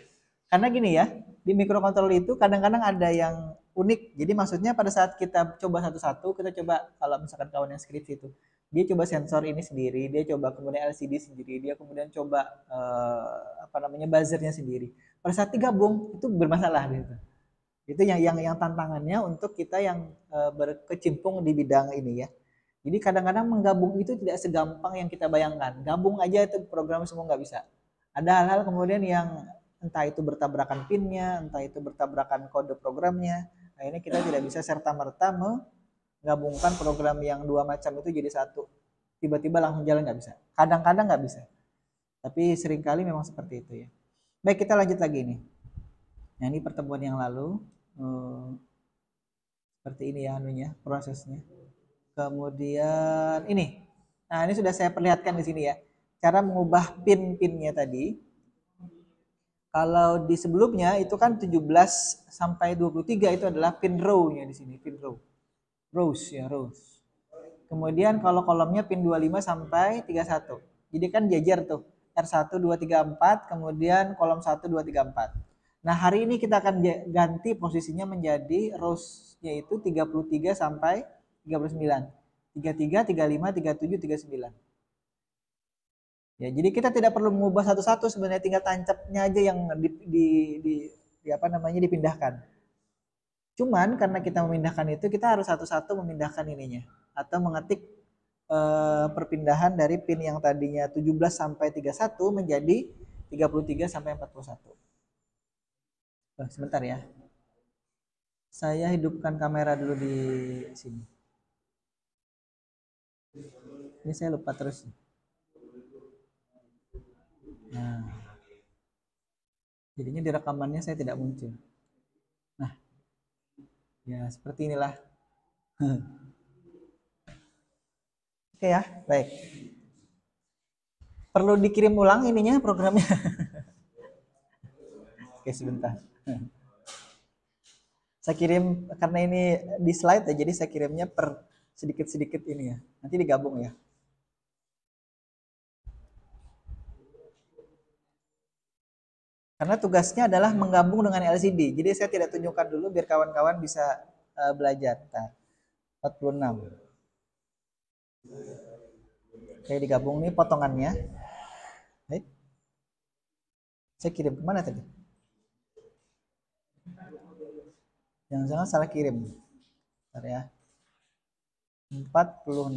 Karena gini ya, di microcontroller itu kadang-kadang ada yang unik. Jadi maksudnya pada saat kita coba satu-satu, kita coba kalau misalkan kawan yang skripsi itu, dia coba sensor ini sendiri, dia coba kemudian LCD sendiri, dia kemudian coba buzzernya sendiri. Pada saat digabung itu bermasalah gitu. Itu yang tantangannya untuk kita yang berkecimpung di bidang ini ya. Jadi kadang-kadang menggabung itu tidak segampang yang kita bayangkan. Gabung aja itu program semua nggak bisa. Ada hal-hal kemudian yang entah itu bertabrakan pinnya, entah itu bertabrakan kode programnya. Nah ini kita tidak bisa serta-merta menggabungkan program yang dua macam itu jadi satu. Tiba-tiba langsung jalan nggak bisa. Kadang-kadang nggak bisa. Tapi seringkali memang seperti itu ya. Baik, kita lanjut lagi nih. Nah ini pertemuan yang lalu. Seperti ini ya anunya, prosesnya. Kemudian ini. Nah, ini sudah saya perlihatkan di sini ya. Cara mengubah pin-pinnya tadi. Kalau di sebelumnya itu kan 17 sampai 23 itu adalah pin row-nya di sini, pin row. Rows ya, rows. Kemudian kalau kolomnya pin 25 sampai 31. Jadi kan jajar tuh. R1 2 3 4, kemudian kolom 1 2 3 4. Nah, hari ini kita akan ganti posisinya menjadi rows-nya itu 33 sampai 39. 33, 35, 37, 39. Ya, jadi kita tidak perlu mengubah satu-satu, sebenarnya tinggal tancapnya aja yang di apa namanya dipindahkan. Cuman karena kita memindahkan itu, kita harus satu-satu memindahkan ininya atau mengetik perpindahan dari pin yang tadinya 17 sampai 31 menjadi 33 sampai 41. Sebentar ya. Saya hidupkan kamera dulu di sini. Ini saya lupa terus. Nah, jadinya di rekamannya saya tidak muncul. Nah, ya seperti inilah. Oke ya, baik. Perlu dikirim ulang ininya programnya. Oke, sebentar. Saya kirim karena ini di slide ya, jadi saya kirimnya per sedikit-sedikit ini ya. Nanti digabung ya. Karena tugasnya adalah menggabung dengan LCD. Jadi saya tidak tunjukkan dulu biar kawan-kawan bisa belajar. Nah, 46. Oke, digabung nih potongannya. Baik. Saya kirim kemana tadi? Jangan-jangan salah kirim. Bentar ya. 46.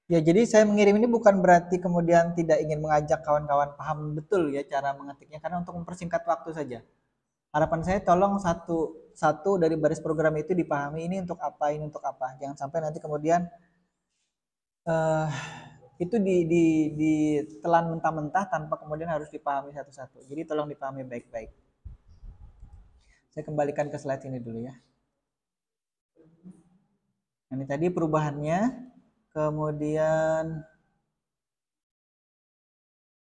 Ya, jadi saya mengirim ini bukan berarti kemudian tidak ingin mengajak kawan-kawan paham betul ya cara mengetiknya, karena untuk mempersingkat waktu saja. Harapan saya tolong satu dari baris program itu dipahami, ini untuk apa, ini untuk apa. Jangan sampai nanti kemudian uh, itu ditelan mentah-mentah tanpa kemudian harus dipahami satu-satu. Jadi tolong dipahami baik-baik. Saya kembalikan ke slide ini dulu ya. Ini tadi perubahannya. Kemudian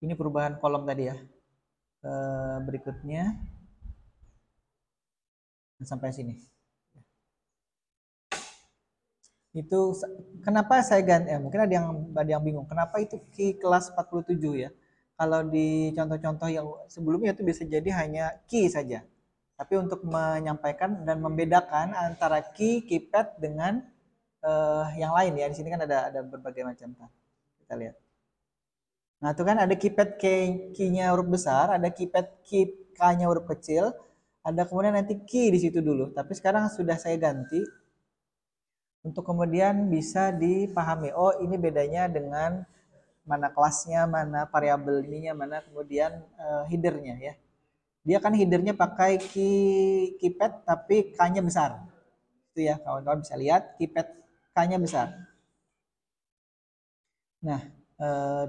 ini perubahan kolom tadi ya. Berikutnya sampai sini. Itu kenapa saya ganti, mungkin ada yang bingung, kenapa itu key kelas 47 ya. Kalau di contoh-contoh yang sebelumnya itu bisa jadi hanya key saja. Tapi untuk menyampaikan dan membedakan antara key, keypad dengan yang lain ya. Di sini kan ada berbagai macam kan. Kita lihat. Nah, itu kan ada keypad key-nya huruf besar, ada keypad K-nya huruf kecil, ada kemudian nanti key di situ dulu. Tapi sekarang sudah saya ganti untuk kemudian bisa dipahami. Oh, ini bedanya dengan mana kelasnya, mana variabel ininya, mana kemudian headernya ya. Dia kan headernya pakai keypad tapi K-nya besar. Itu ya, kawan-kawan bisa lihat keypad K-nya besar. Nah,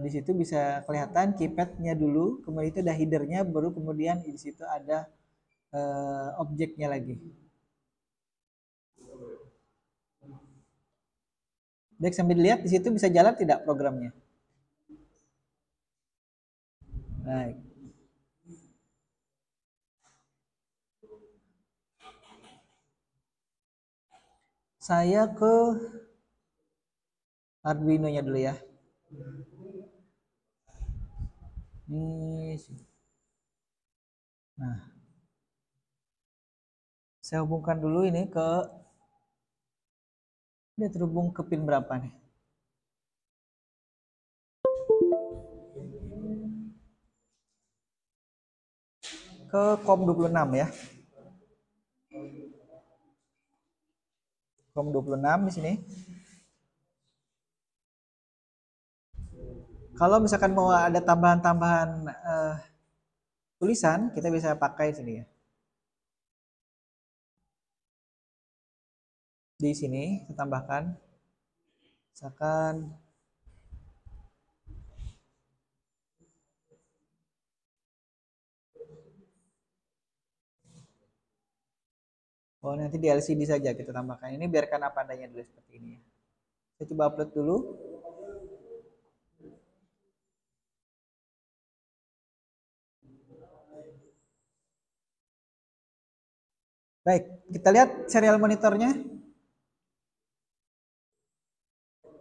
di situ bisa kelihatan keypadnya dulu, kemudian itu ada headernya, baru kemudian di situ ada objeknya lagi. Baik, sambil dilihat di situ bisa jalan tidak programnya? Baik. Saya ke Arduino-nya dulu ya. Ini Nah, saya hubungkan dulu ini ke Dia terhubung ke pin berapa nih? Ke COM 26 ya. COM 26 di sini. Kalau misalkan mau ada tambahan-tambahan tulisan, kita bisa pakai sini ya. Di sini kita tambahkan misalkan nanti di LCD saja kita tambahkan. Ini biarkan apa adanya dulu seperti ini ya. Saya coba upload dulu. Baik, kita lihat serial monitornya.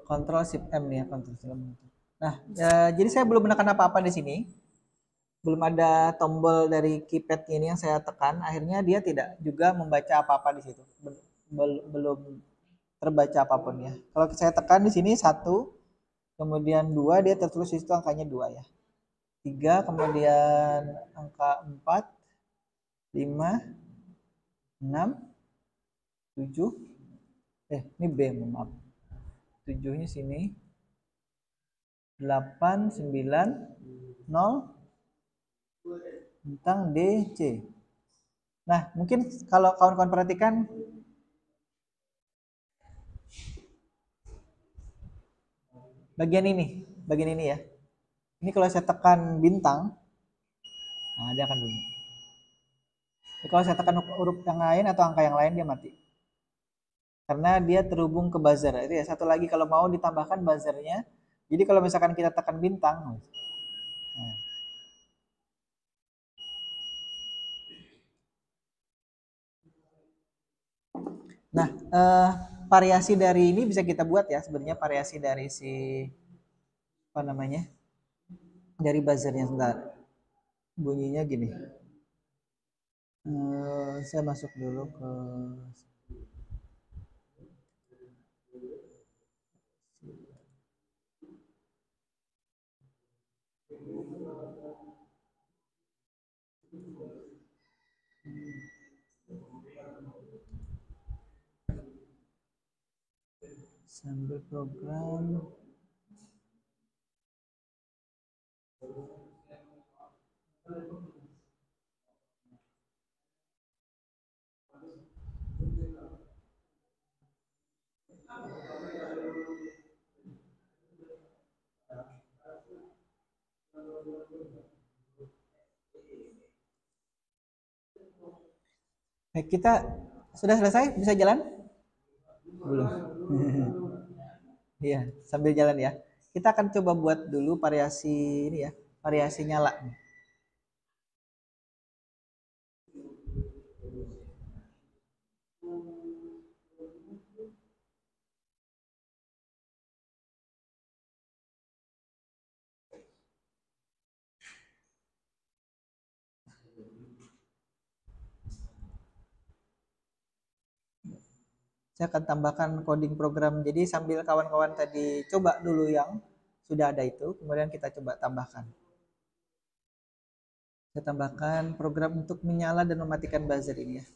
Ctrl Shift M nih ya, Ctrl Shift M. Nah, jadi saya belum menekan apa-apa di sini. Belum ada tombol dari keypad ini yang saya tekan. Akhirnya dia tidak juga membaca apa-apa di situ. Belum terbaca apapun ya. Kalau saya tekan di sini 1, kemudian 2, dia tertulis itu angkanya 2 ya. 3, kemudian angka 4, 5, 6, 7. Ini B, maaf. 7-nya sini. 8, 9, 0, bintang D, C. Nah, mungkin kalau kawan-kawan perhatikan, bagian ini ya. Ini kalau saya tekan bintang, nah dia akan bunyi. Jadi kalau saya tekan huruf yang lain atau angka yang lain, dia mati. Karena dia terhubung ke buzzer. Itu ya, satu lagi kalau mau ditambahkan buzzernya. Jadi kalau misalkan kita tekan bintang, nah, variasi dari ini bisa kita buat ya, sebenarnya variasi dari si apa namanya, dari buzzernya. Sebentar, bunyinya gini. Saya masuk dulu ke sambil program. Baik, kita sudah selesai, bisa jalan? Belum. Iya, sambil jalan ya. Kita akan coba buat dulu variasi ini ya, variasi nyala. Saya akan tambahkan coding program. Jadi sambil kawan-kawan tadi coba dulu yang sudah ada itu, kemudian kita coba tambahkan. Saya tambahkan program untuk menyala dan mematikan buzzer ini ya.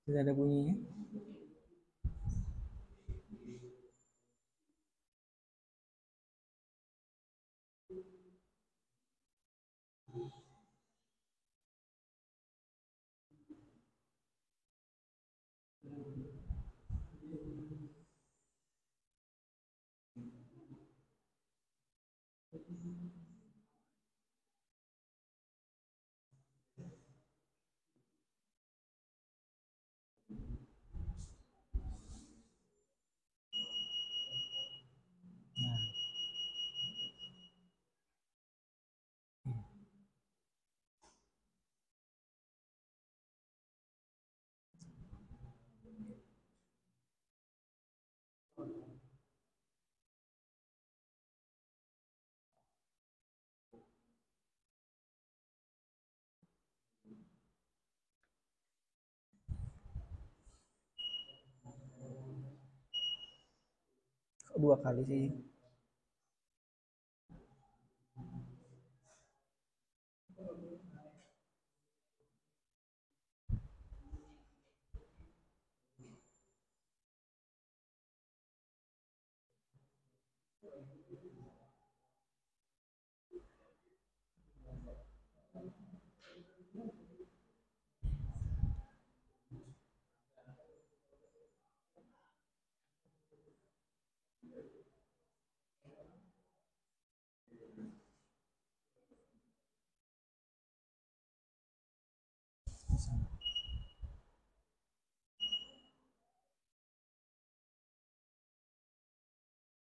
Tidak ada bunyinya. Dua kali sih.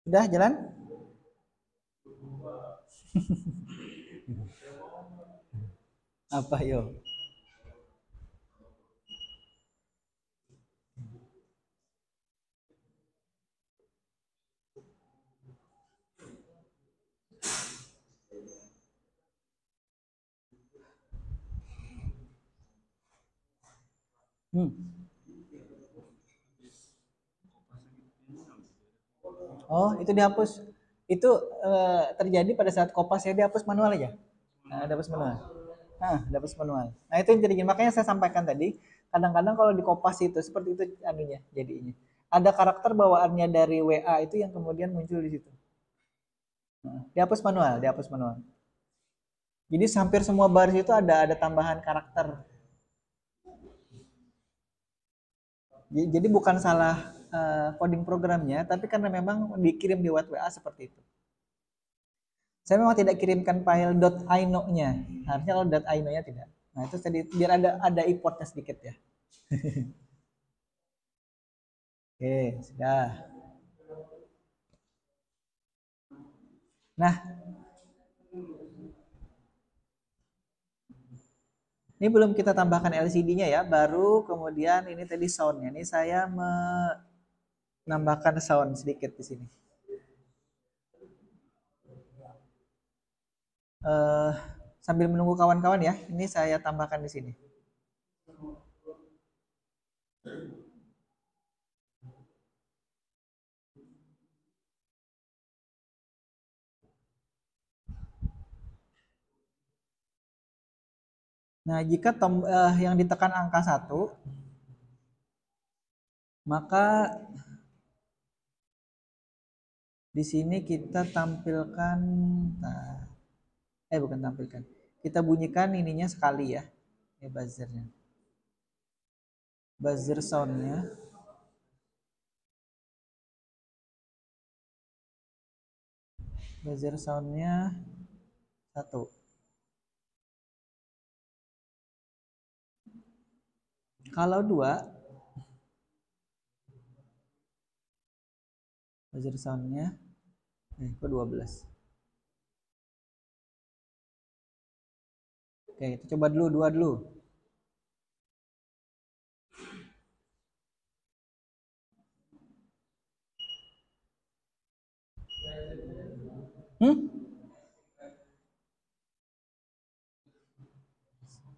Udah jalan? Apa yo? Oh, itu dihapus. Itu terjadi pada saat Kopas ya, dihapus manual aja. Nah, dihapus manual. Dihapus manual. Nah, itu yang jadi makanya saya sampaikan tadi, kadang-kadang kalau di Kopas itu seperti itu anunya jadinya. Ada karakter bawaannya dari WA itu yang kemudian muncul di situ. Nah, dihapus manual, dihapus manual. Jadi hampir semua baris itu ada tambahan karakter. Jadi bukan salah coding programnya, tapi karena memang dikirim di WA seperti itu. Saya memang tidak kirimkan file .ino-nya. Harusnya kalau .ino-nya tidak. Nah, itu tadi biar ada importnya sedikit ya. Oke, sudah. Nah, ini belum kita tambahkan LCD-nya ya, baru kemudian ini tadi sound-nya. Ini saya menambahkan sound sedikit di sini. Sambil menunggu kawan-kawan ya, ini saya tambahkan di sini. Nah, jika yang ditekan angka 1, maka di sini kita tampilkan, bukan tampilkan, kita bunyikan ininya sekali ya, ini buzzernya, buzzer soundnya. Buzzer soundnya 1. Kalau 2, buzzer soundnya kok 12. Oke, kita coba dulu 2 dulu.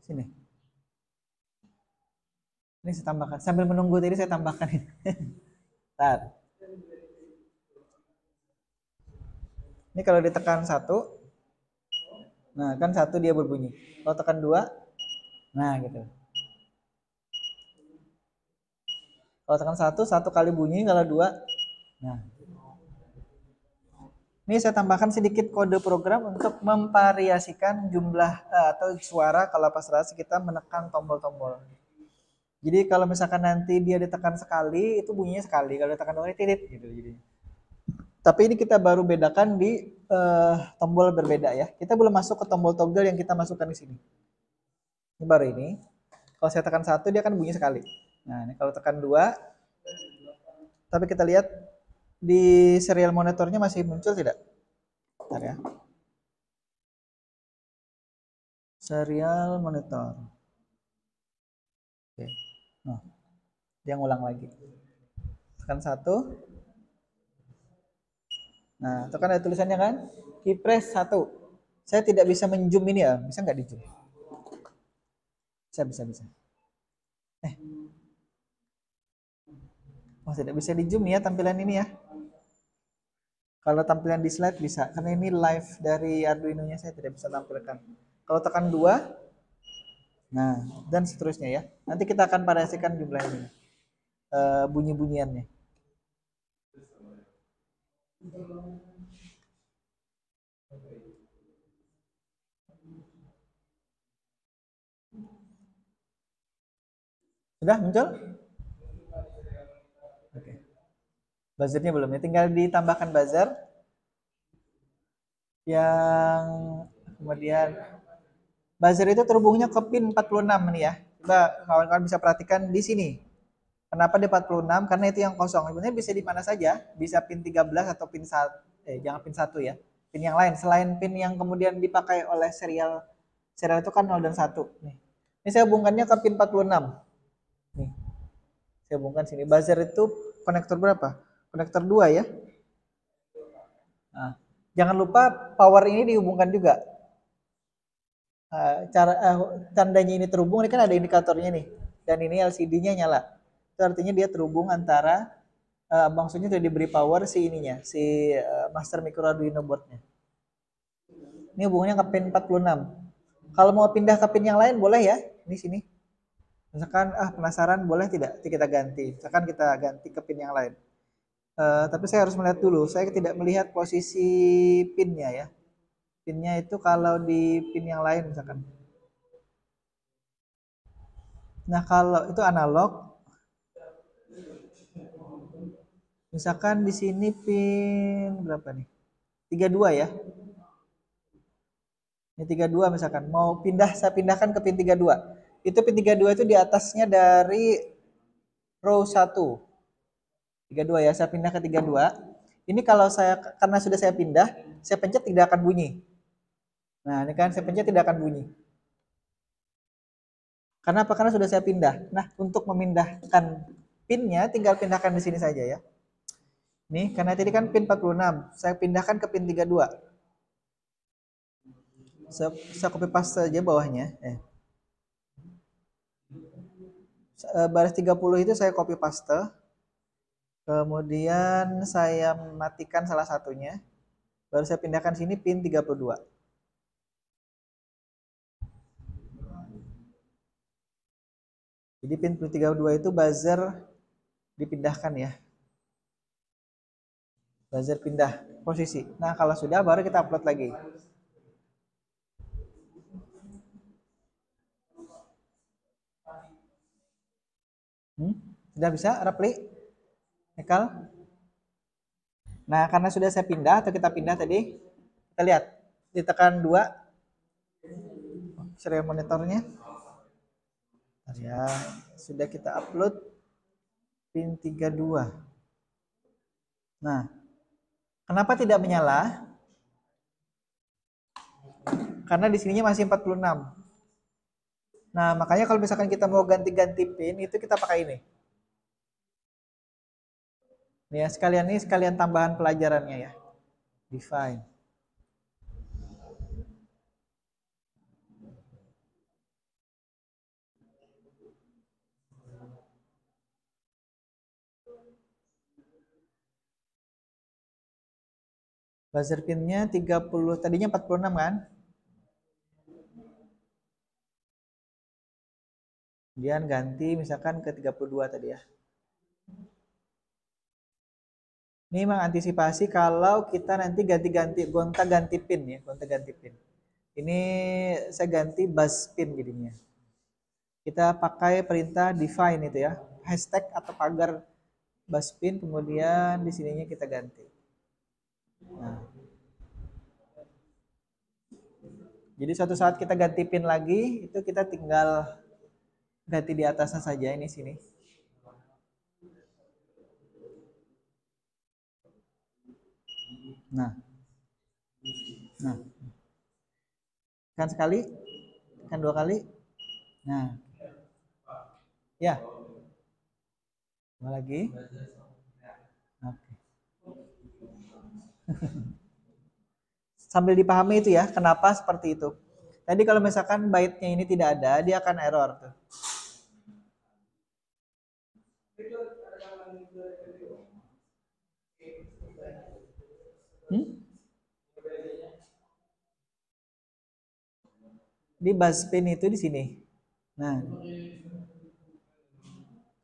Sini. Ini saya tambahkan. Sambil menunggu tadi saya tambahkan. Bentar. Ini kalau ditekan 1, nah kan 1 dia berbunyi. Kalau tekan 2, nah gitu. Kalau tekan 1 kali bunyi, kalau 2, nah. Ini saya tambahkan sedikit kode program untuk memvariasikan jumlah atau suara kalau pas rasa kita menekan tombol-tombol. Jadi kalau misalkan nanti dia ditekan sekali, itu bunyinya sekali. Kalau ditekan 2 titit gitu jadi. Tapi ini kita baru bedakan di tombol berbeda ya. Kita belum masuk ke tombol toggle yang kita masukkan di sini. Ini baru ini. Kalau saya tekan 1 dia akan bunyi sekali. Nah, ini kalau tekan 2, tapi kita lihat di serial monitornya masih muncul tidak? Bentar ya. Serial monitor. Oke. Nah, dia ngulang lagi. Tekan 1. Nah, itu kan ada tulisannya kan? Keypress 1. Saya tidak bisa menzoom ini ya. Bisa nggak di zoom? Bisa. Oh, tidak bisa di zoom ya tampilan ini ya. Kalau tampilan di slide bisa, karena ini live dari Arduino-nya saya tidak bisa tampilkan. Kalau tekan 2, nah, dan seterusnya ya. Nanti kita akan variasikan jumlah ini. Bunyi-bunyiannya. Sudah muncul? Oke. Buzzernya belum ya, tinggal ditambahkan buzzer. Yang kemudian buzzer itu terhubungnya ke pin 46 nih ya. Coba kawan-kawan bisa perhatikan di sini. Kenapa di 46? Karena itu yang kosong. Sebenarnya bisa di mana saja, bisa pin 13 atau pin 1. Jangan pin 1 ya. Pin yang lain selain pin yang kemudian dipakai oleh serial itu kan 0 dan 1 nih. Ini saya hubungkannya ke pin 46. Nih. Saya hubungkan sini. Buzzer itu konektor berapa? Konektor 2 ya. Nah, jangan lupa power ini dihubungkan juga. Tandanya ini terhubung, ini kan ada indikatornya nih. Dan ini LCD-nya nyala. Itu artinya dia terhubung antara maksudnya sudah diberi power si ininya, si master micro Arduino board-nya. Ini hubungannya ke pin 46. Kalau mau pindah ke pin yang lain boleh ya, di sini. Misalkan penasaran boleh tidak? Nanti kita ganti. Misalkan kita ganti ke pin yang lain. Tapi saya harus melihat dulu. Saya tidak melihat posisi pinnya ya. Pinnya itu kalau di pin yang lain misalkan. Nah kalau itu analog. Misalkan di sini pin berapa nih? 32 ya. Ini 32 misalkan. Mau pindah, saya pindahkan ke pin 32. Itu pin 32 itu di atasnya dari row 1. 32 ya, saya pindah ke 32. Ini kalau saya, karena sudah saya pindah, saya pencet tidak akan bunyi. Nah, ini kan saya pencet tidak akan bunyi. Karena apa? Karena sudah saya pindah. Nah, untuk memindahkan pinnya, tinggal pindahkan di sini saja ya. Nih, karena tadi kan pin 46, saya pindahkan ke pin 32. Saya copy paste saja bawahnya. Baris 30 itu saya copy paste. Kemudian saya matikan salah satunya. Baru saya pindahkan sini pin 32. Jadi pin 32 itu buzzer dipindahkan ya. Buzzer pindah posisi. Nah, kalau sudah baru kita upload lagi. Sudah bisa, Rapli? Ekal? Nah, karena sudah saya pindah atau kita pindah tadi, kita lihat. Ditekan 2 serial monitornya. Ya, sudah kita upload pin 32. Nah, kenapa tidak menyala? Karena di sininya masih 46. Nah, makanya kalau misalkan kita mau ganti-ganti pin, itu kita pakai ini. Nih ya, sekalian tambahan pelajarannya ya. Define. Buzzer pinnya 30, tadinya 46 kan? Kemudian ganti misalkan ke 32 tadi ya. Ini mengantisipasi kalau kita nanti gonta-ganti pin ya, gonta-ganti pin. Ini saya ganti bus pin jadinya. Kita pakai perintah define itu ya, hashtag atau pagar bus pin, kemudian di sininya kita ganti. Nah. Jadi suatu saat kita ganti pin lagi, itu kita tinggal ganti di atasnya saja ini sini. Nah. Nah. Kan sekali, kan 2 kali. Nah. Ya. Mau lagi? Oke. Sambil dipahami itu ya, kenapa seperti itu. Tadi kalau misalkan byte-nya ini tidak ada, dia akan error tuh. Di bus pin itu di sini. Nah,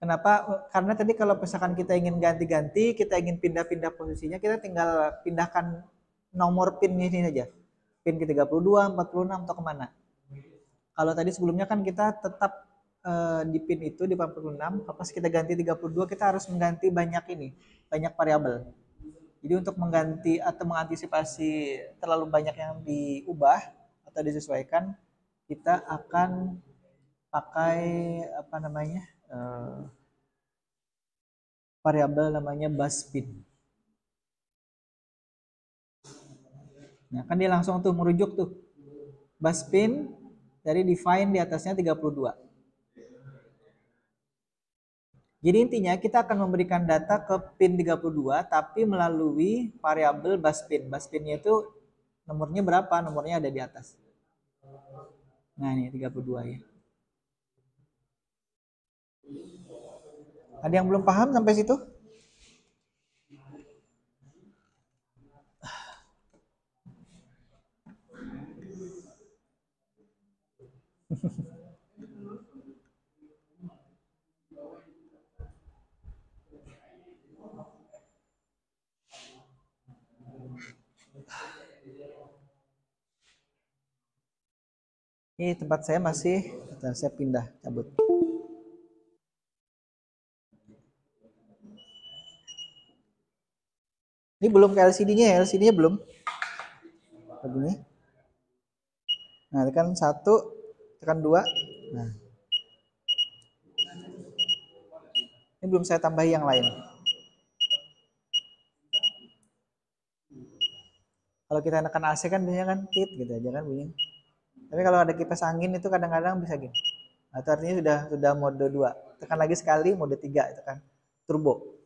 kenapa? Karena tadi kalau misalkan kita ingin ganti-ganti, kita ingin pindah-pindah posisinya, kita tinggal pindahkan nomor pinnya ini saja. Pin ke 32, 46 atau kemana. Kalau tadi sebelumnya kan kita tetap di pin itu di 46, pas kita ganti 32 kita harus mengganti banyak ini, banyak variabel. Jadi untuk mengganti atau mengantisipasi terlalu banyak yang diubah atau disesuaikan, kita akan pakai apa namanya variabel namanya bus pin. Nah kan dia langsung tuh merujuk tuh bus pin dari define di atasnya 32. Jadi intinya kita akan memberikan data ke pin 32 tapi melalui variabel bus pin. Bus pinnya itu nomornya berapa? Nomornya ada di atas. Nah ini 32 ya. Ada yang belum paham sampai situ? Ini tempat saya masih, saya pindah, cabut. Ini belum ke LCD-nya ya, LCD-nya belum. Begini. Nah, tekan 1, tekan 2. Nah, ini belum saya tambahi yang lain. Kalau kita tekan AC kan biasanya kan tit gitu aja kan bunyi. Tapi kalau ada kipas angin itu kadang-kadang bisa gini. Nah, itu artinya sudah mode 2. Tekan lagi sekali mode 3 itu kan turbo.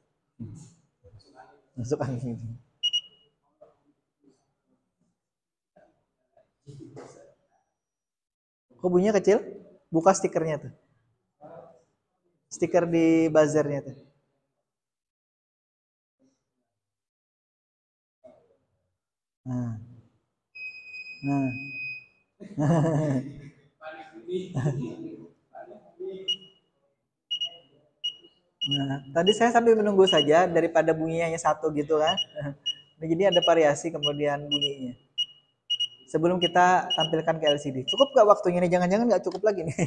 Masuk angin. Kok bunyinya kecil? Buka stikernya tuh. Stiker di buzzernya tuh. Nah. Nah. Nah, tadi saya sambil menunggu saja daripada bunyinya hanya satu gitu kan. Nah, jadi ada variasi kemudian bunyinya. Sebelum kita tampilkan ke LCD. Cukup gak waktunya nih? Jangan-jangan gak cukup lagi nih.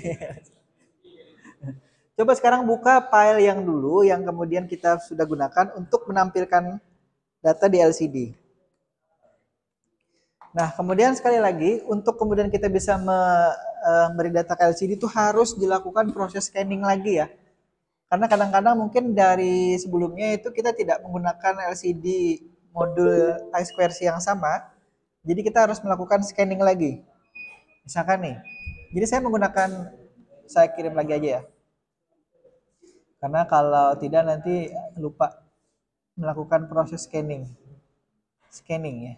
Coba sekarang buka file yang dulu yang kemudian kita sudah gunakan untuk menampilkan data di LCD. Nah, kemudian sekali lagi untuk kemudian kita bisa memberi data ke LCD itu harus dilakukan proses scanning lagi ya. Karena kadang-kadang mungkin dari sebelumnya itu kita tidak menggunakan LCD modul I2C yang sama. Jadi kita harus melakukan scanning lagi. Misalkan nih. Jadi saya kirim lagi aja ya. Karena kalau tidak nanti lupa melakukan proses scanning. Scanning ya.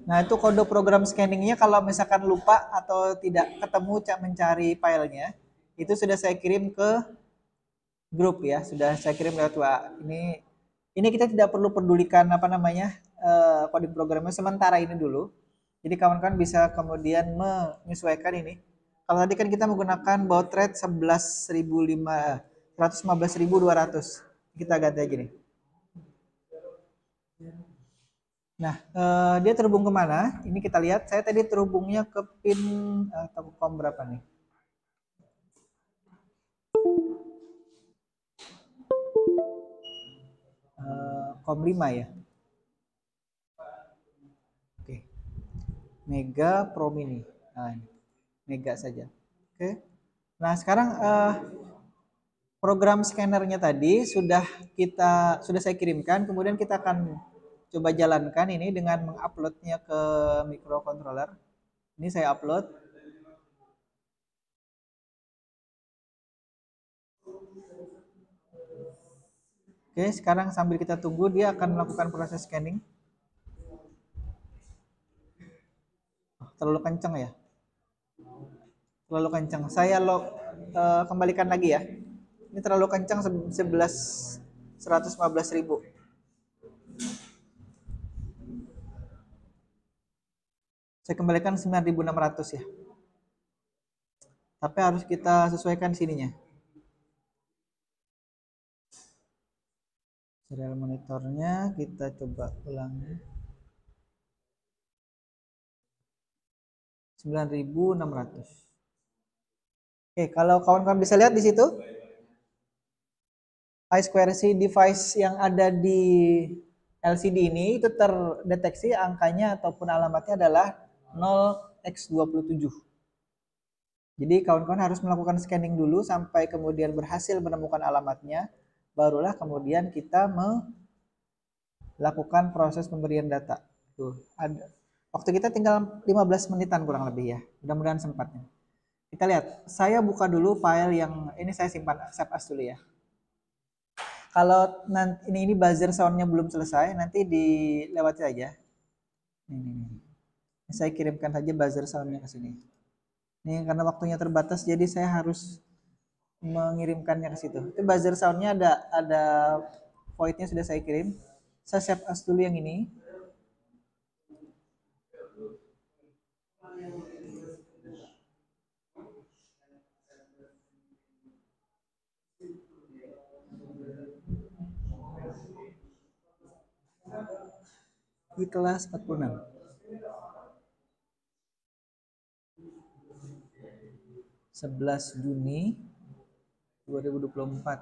Nah, itu kode program scanningnya kalau misalkan lupa atau tidak ketemu mencari filenya, itu sudah saya kirim ke grup ya, sudah saya kirim lewat WA. Ini kita tidak perlu pedulikan apa namanya coding programnya sementara ini dulu. Jadi kawan-kawan bisa kemudian menyesuaikan ini. Kalau tadi kan kita menggunakan baud rate 115.200. Kita ganti aja nih. Nah, dia terhubung kemana? Ini kita lihat. Saya tadi terhubungnya ke pin Telkom berapa nih? Kom 5 ya. Oke. Mega Pro Mini. Nah, ini. Mega saja. Oke. Nah, sekarang program scannernya tadi sudah saya kirimkan. Kemudian kita akan coba jalankan ini dengan menguploadnya ke microcontroller. Ini saya upload. Oke, sekarang sambil kita tunggu dia akan melakukan proses scanning. Terlalu kencang ya? Terlalu kencang. Kembalikan lagi ya. Ini terlalu kencang 115.000. Saya kembalikan 9.600 ya. Tapi harus kita sesuaikan sininya. Serial monitornya kita coba ulangi. 9.600. Oke, kalau kawan-kawan bisa lihat di situ, I2C device yang ada di LCD ini itu terdeteksi angkanya ataupun alamatnya adalah 0x27. Jadi kawan-kawan harus melakukan scanning dulu sampai kemudian berhasil menemukan alamatnya, barulah kemudian kita melakukan proses pemberian data. Tuh, ada. Waktu kita tinggal 15 menitan kurang lebih ya. Mudah-mudahan sempatnya. Kita lihat, saya buka dulu file yang ini saya simpan save as dulu ya. Kalau nanti ini buzzer soundnya belum selesai, nanti dilewati aja. Ini. Saya kirimkan saja buzzer soundnya ke sini. Ini karena waktunya terbatas, jadi saya harus mengirimkannya ke situ. Itu buzzer soundnya ada voidnya sudah saya kirim. Saya save as dulu yang ini. Di kelas 46. 11 Juni 2024.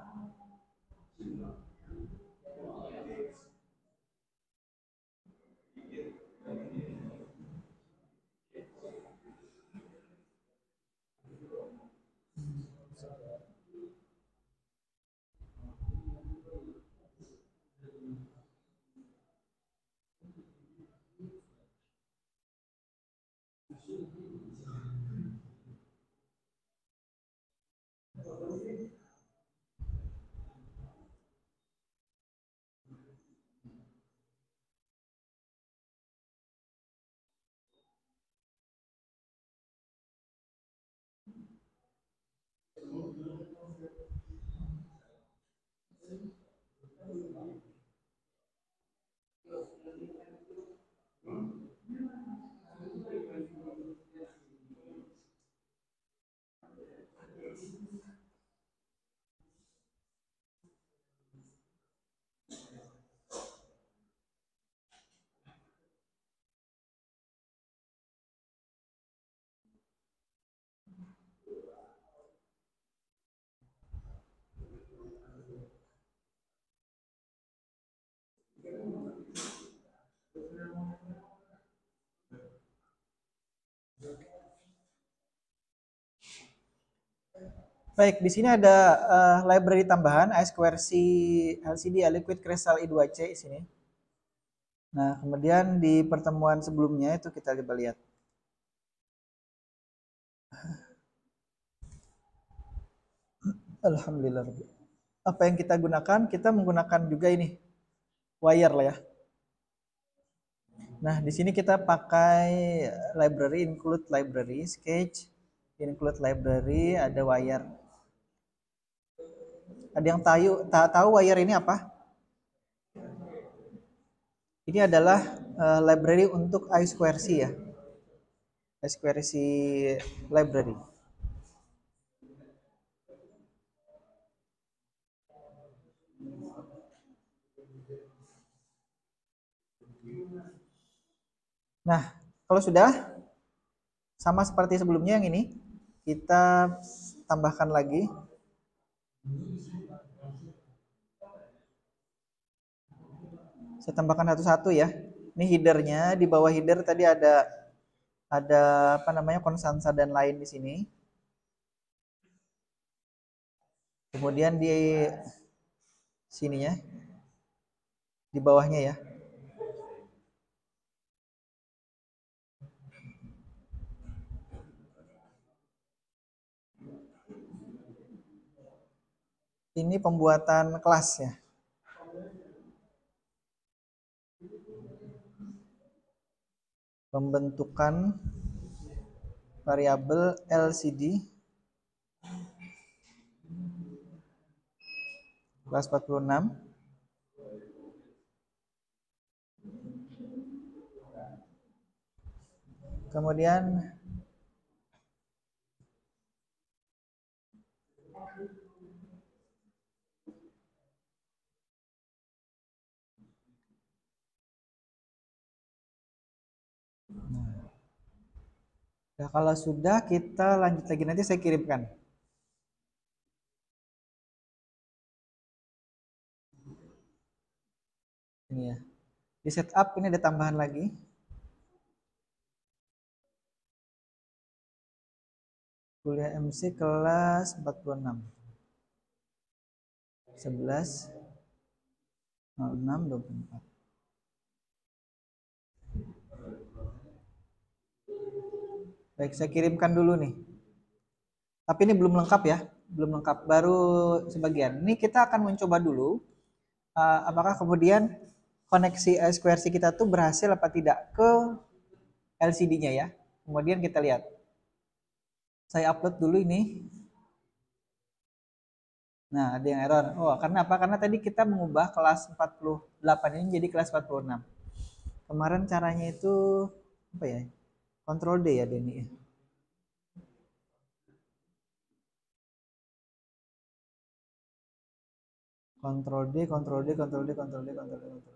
Baik, di sini ada library tambahan I2C LCD Liquid Crystal I2C di sini. Nah, kemudian di pertemuan sebelumnya itu kita coba lihat. Alhamdulillah. Apa yang kita gunakan? Kita menggunakan juga ini wire lah ya. Nah, di sini kita pakai library, include library, sketch, include library, ada wire. Ada yang tahu wire ini apa? Ini adalah library untuk I2C ya. I2C library. Nah, kalau sudah sama seperti sebelumnya yang ini, kita tambahkan lagi. Saya tambahkan satu-satu ya. Ini headernya, di bawah header tadi ada apa namanya konstansa dan lain di sini. Kemudian di sininya, di bawahnya ya. Ini pembuatan kelas ya. Pembentukan variabel LCD kelas 46. Kemudian nah, kalau sudah kita lanjut lagi nanti saya kirimkan. Ini ya. Di setup ini ada tambahan lagi. Kuliah MC kelas 46. 11.06.24. Baik, saya kirimkan dulu nih. Tapi ini belum lengkap ya, belum lengkap, baru sebagian. Ini kita akan mencoba dulu apakah kemudian koneksi I2C kita tuh berhasil apa tidak ke LCD-nya ya. Kemudian kita lihat. Saya upload dulu ini. Nah, ada yang error. Oh, karena apa? Karena tadi kita mengubah kelas 48 ini jadi kelas 46. Kemarin caranya itu apa ya? Control D ya, Denny. Control D, Control D, Control D, Control D, Control D, Control D.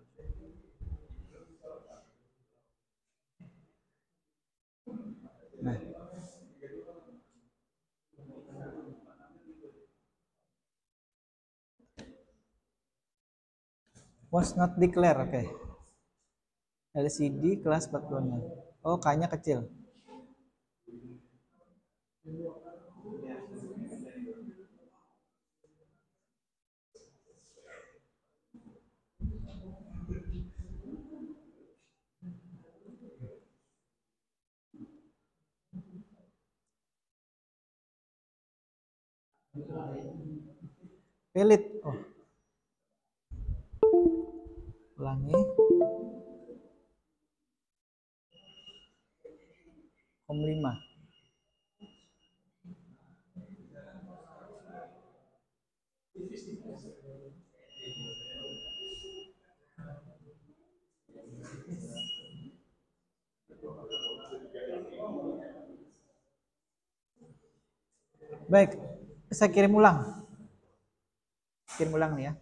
Nah, was not declare, oke. Okay. LCD kelas 46. Oh, K-nya kecil. Pelit. Oh. Ulangi. Kom 5. Baik, saya kirim ulang. Kirim ulang nih ya.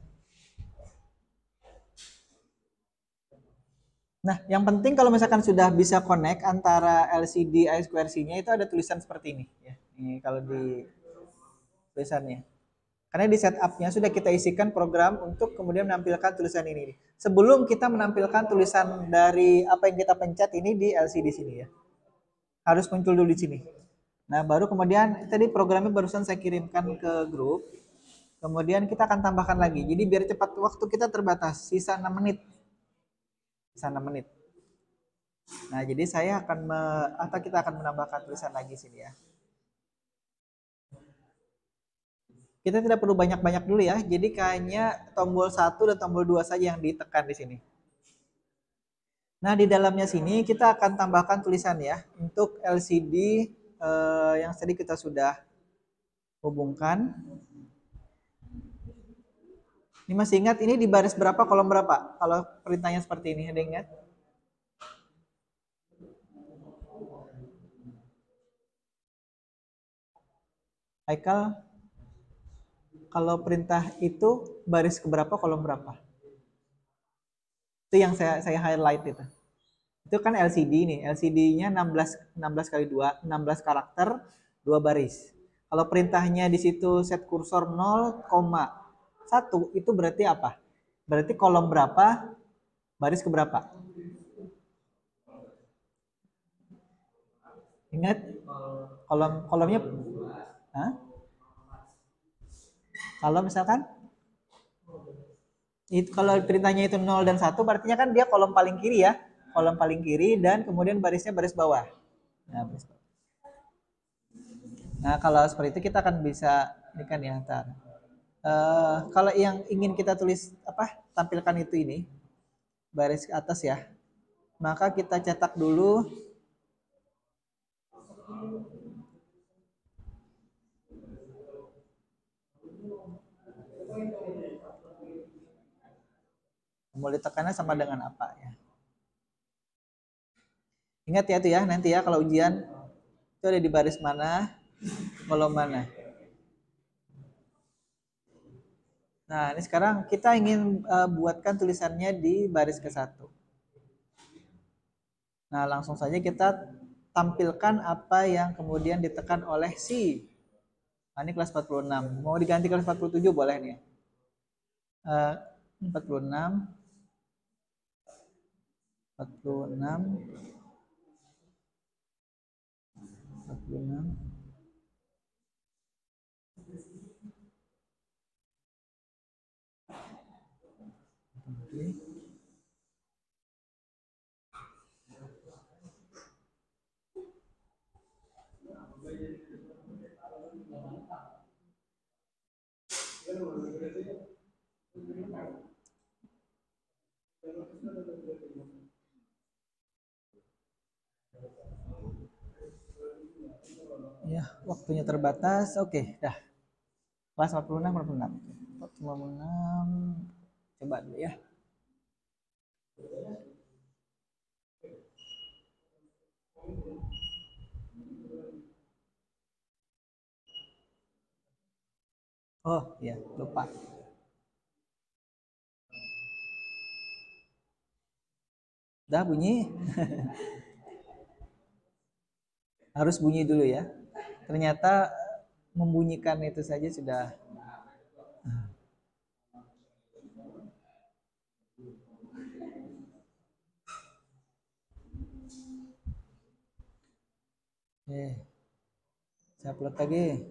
Nah, yang penting kalau misalkan sudah bisa connect antara LCD I2C-nya itu ada tulisan seperti ini ya. Ini kalau di tulisannya. Karena di setup-nya sudah kita isikan program untuk kemudian menampilkan tulisan ini. Sebelum kita menampilkan tulisan dari apa yang kita pencet ini di LCD sini ya. Harus muncul dulu di sini. Nah, baru kemudian tadi programnya barusan saya kirimkan ke grup. Kemudian kita akan tambahkan lagi. Jadi biar cepat, waktu kita terbatas, sisa 6 menit. Sisa 6 menit. Nah, jadi saya akan atau kita akan menambahkan tulisan lagi sini ya. Kita tidak perlu banyak-banyak dulu ya. Jadi kayaknya tombol 1 dan tombol 2 saja yang ditekan di sini. Nah, di dalamnya sini kita akan tambahkan tulisan ya untuk LCD yang tadi kita sudah hubungkan. Ini masih ingat ini di baris berapa, kolom berapa? Kalau perintahnya seperti ini, ada ingat? Haikal, kalau perintah itu baris keberapa, kolom berapa? Itu yang saya highlight itu. Itu kan LCD nih, LCD-nya 16 kali 2, 16 karakter, 2 baris. Kalau perintahnya di situ set kursor 0,1 itu berarti apa? Berarti kolom berapa, baris keberapa? Ingat kolomnya? Hah? Kalau misalkan itu, kalau perintahnya itu 0 dan 1 artinya kan dia kolom paling kiri ya. Kolom paling kiri dan kemudian barisnya baris bawah. Nah, baris bawah. Nah, kalau seperti itu kita akan bisa ini kan ya, ntar. Kalau yang ingin kita tulis apa, tampilkan ini baris ke atas ya, maka kita cetak dulu tombol ditekannya sama dengan apa ya. Ingat ya itu ya, nanti ya kalau ujian itu ada di baris mana, kolom mana. Nah, ini sekarang kita ingin buatkan tulisannya di baris ke-1. Nah, langsung saja kita tampilkan apa yang kemudian ditekan oleh si. Nah, ini kelas 46. Mau diganti kelas 47 boleh nih. 46 46 46. Oke. Ya, waktunya terbatas. Oke, dah. Kelas 46 46. 46. Coba dulu ya. Oh, iya, lupa. Udah bunyi. Harus bunyi dulu ya. Ternyata membunyikan itu saja sudah. Saya upload lagi.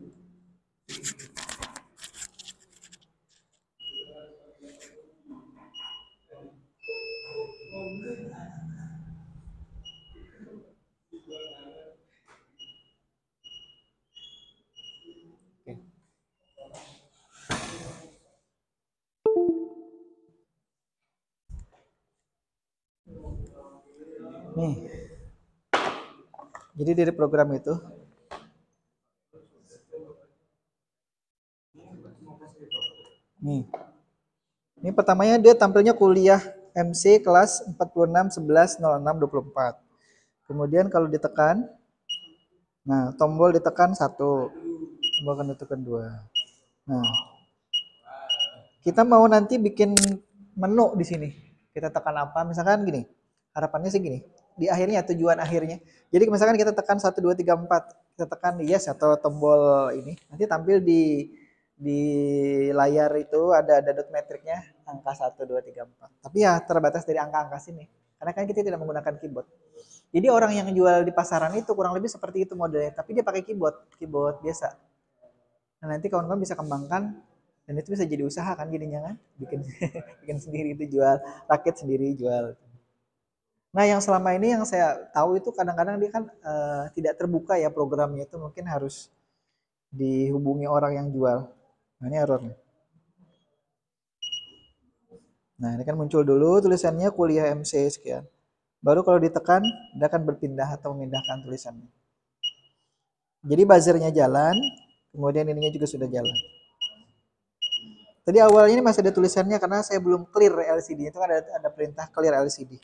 Oke. Nih. Jadi dari program itu nih. Ini pertamanya dia tampilnya kuliah MC kelas 46 11 06 24. Kemudian kalau ditekan, nah tombol ditekan 1, tombol kan ditekan 2. Nah, kita mau nanti bikin menu di sini. Kita tekan apa? Misalkan gini. Harapannya sih gini. Di akhirnya tujuan akhirnya. Jadi misalkan kita tekan 1 2 3 4, kita tekan yes atau tombol ini, nanti tampil di layar itu ada dot metriknya angka 1 2 3 4. Tapi ya terbatas dari angka-angka sini. Karena kan kita tidak menggunakan keyboard. Jadi orang yang jual di pasaran itu kurang lebih seperti itu modelnya, tapi dia pakai keyboard biasa. Nah, nanti kawan-kawan bisa kembangkan dan itu bisa jadi usaha kan jadinya kan, bikin bikin sendiri itu jual, rakit sendiri jual. Nah, yang selama ini yang saya tahu itu kadang-kadang dia kan tidak terbuka ya programnya, itu mungkin harus dihubungi orang yang jual. Nah, ini errornya. Nah, ini kan muncul dulu tulisannya kuliah MC sekian. Baru kalau ditekan, dia akan berpindah atau memindahkan tulisannya. Jadi buzzernya jalan, kemudian ininya juga sudah jalan. Tadi awalnya ini masih ada tulisannya karena saya belum clear LCD. Itu kan ada perintah clear LCD.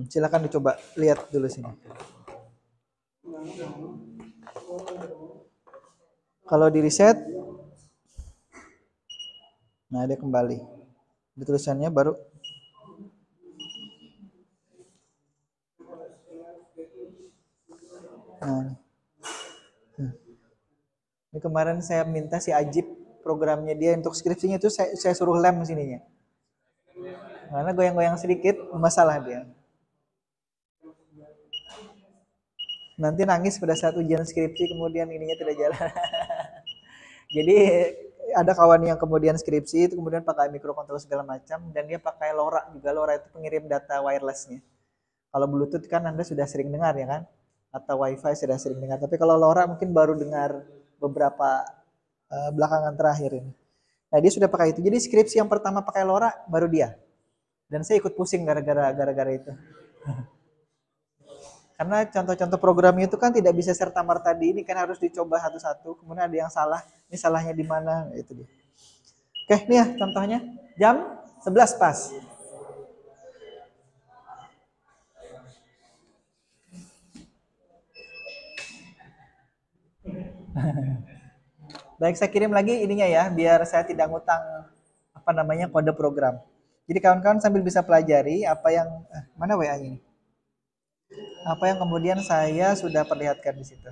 Silakan dicoba lihat dulu sini. Kalau di reset, nah dia kembali. Di tulisannya baru. Nah, ini kemarin saya minta si Ajib programnya dia untuk skripsinya itu saya suruh lem sininya. Karena goyang-goyang sedikit masalah dia. Nanti nangis pada saat ujian skripsi kemudian ininya tidak jalan. Jadi ada kawan yang kemudian skripsi itu kemudian pakai microcontroller segala macam dan dia pakai LoRa juga. LoRa itu pengirim data wirelessnya. Kalau Bluetooth kan Anda sudah sering dengar ya kan? Atau WiFi sudah sering dengar. Tapi kalau LoRa mungkin baru dengar beberapa belakangan terakhir ini. Nah, dia sudah pakai itu. Jadi skripsi yang pertama pakai LoRa baru dia. Dan saya ikut pusing gara-gara itu. Karena contoh-contoh programnya itu kan tidak bisa serta-merta di ini kan harus dicoba satu-satu. Kemudian ada yang salah. Ini salahnya di mana? Itu dia. Oke, nih ya contohnya. Jam 11 pas. Baik, saya kirim lagi ininya ya, biar saya tidak ngutang apa namanya kode program. Jadi kawan-kawan sambil bisa pelajari apa yang mana WA ini. Apa yang kemudian saya sudah perlihatkan di situ.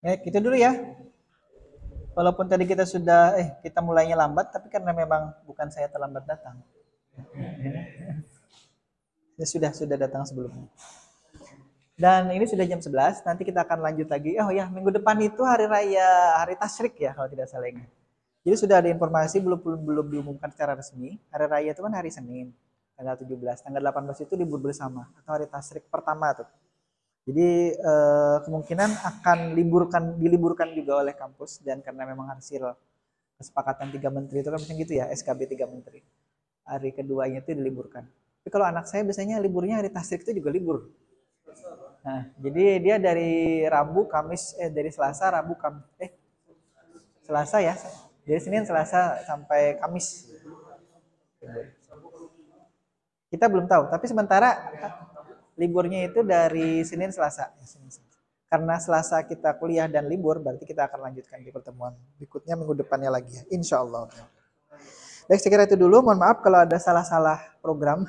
Baik, itu dulu ya. Walaupun tadi kita sudah kita mulainya lambat, tapi karena memang bukan saya terlambat datang. Saya sudah datang sebelumnya. Dan ini sudah jam 11, nanti kita akan lanjut lagi. Oh ya, minggu depan itu hari raya, hari Tasyrik ya kalau tidak salah ingat. Jadi sudah ada informasi belum diumumkan secara resmi. Hari raya itu kan hari Senin, tanggal 17. Tanggal 18 itu libur bersama atau hari Tasyrik pertama tuh. Jadi kemungkinan akan diliburkan juga oleh kampus, dan karena memang hasil kesepakatan 3 menteri itu kan misalnya gitu ya, SKB 3 menteri. Hari keduanya itu diliburkan. Tapi kalau anak saya biasanya liburnya hari tasrik itu juga libur. Nah, jadi dia dari Rabu, Kamis, dari Selasa, Rabu, Kamis, Selasa ya. Dari Senin, Selasa sampai Kamis. Kita belum tahu, tapi sementara liburnya itu dari Senin, Selasa. Karena Selasa kita kuliah dan libur, berarti kita akan lanjutkan di pertemuan berikutnya minggu depannya lagi ya, insya Allah. Baik, saya kira itu dulu. Mohon maaf kalau ada salah-salah program.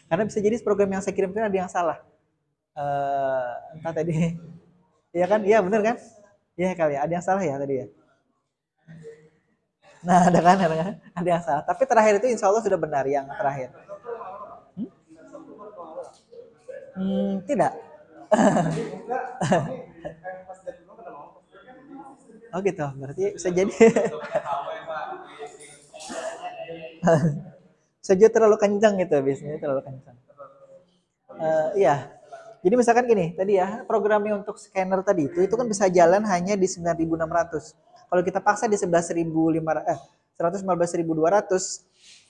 Karena bisa jadi program yang saya kirimkan ada yang salah. Entah tadi, iya kan? Iya bener kan? Iya kali ya, ada yang salah ya tadi ya. Nah, ada yang salah. Tapi terakhir itu insya Allah sudah benar yang terakhir. Tidak. Oh gitu, berarti bisa jadi saja terlalu kencang gitu, biasanya terlalu kencang. Iya. Jadi misalkan gini, tadi ya programnya untuk scanner tadi itu kan bisa jalan hanya di 9.600. Kalau kita paksa di 115.200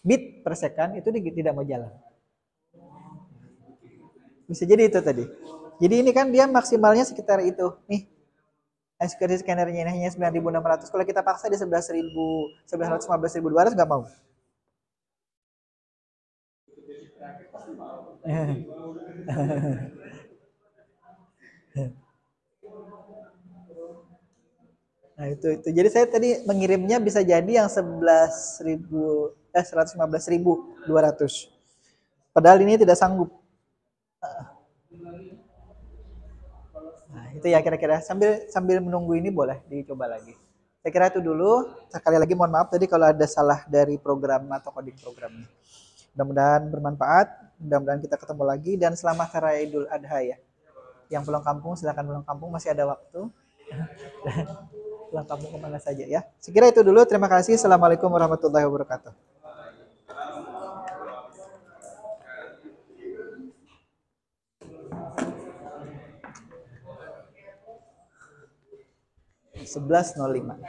bit per second itu tidak mau jalan. Bisa jadi itu tadi. Jadi ini kan dia maksimalnya sekitar itu. Nih, security scannernya ini hanya 9.600. Kalau kita paksa di 11.200 nggak mau. Nah, itu. Jadi saya tadi mengirimnya bisa jadi yang 115.200. Padahal ini tidak sanggup. Nah, itu ya kira-kira sambil menunggu ini boleh dicoba lagi. Saya kira itu dulu. Sekali lagi mohon maaf tadi kalau ada salah dari program atau coding programnya. Mudah-mudahan bermanfaat. Mudah-mudahan kita ketemu lagi dan selamat Hari Raya Idul Adha ya. Yang pulang kampung silakan pulang kampung, masih ada waktu. Pulang kampung kemana saja ya. Sekira itu dulu. Terima kasih. Assalamualaikum warahmatullahi wabarakatuh. 11.05.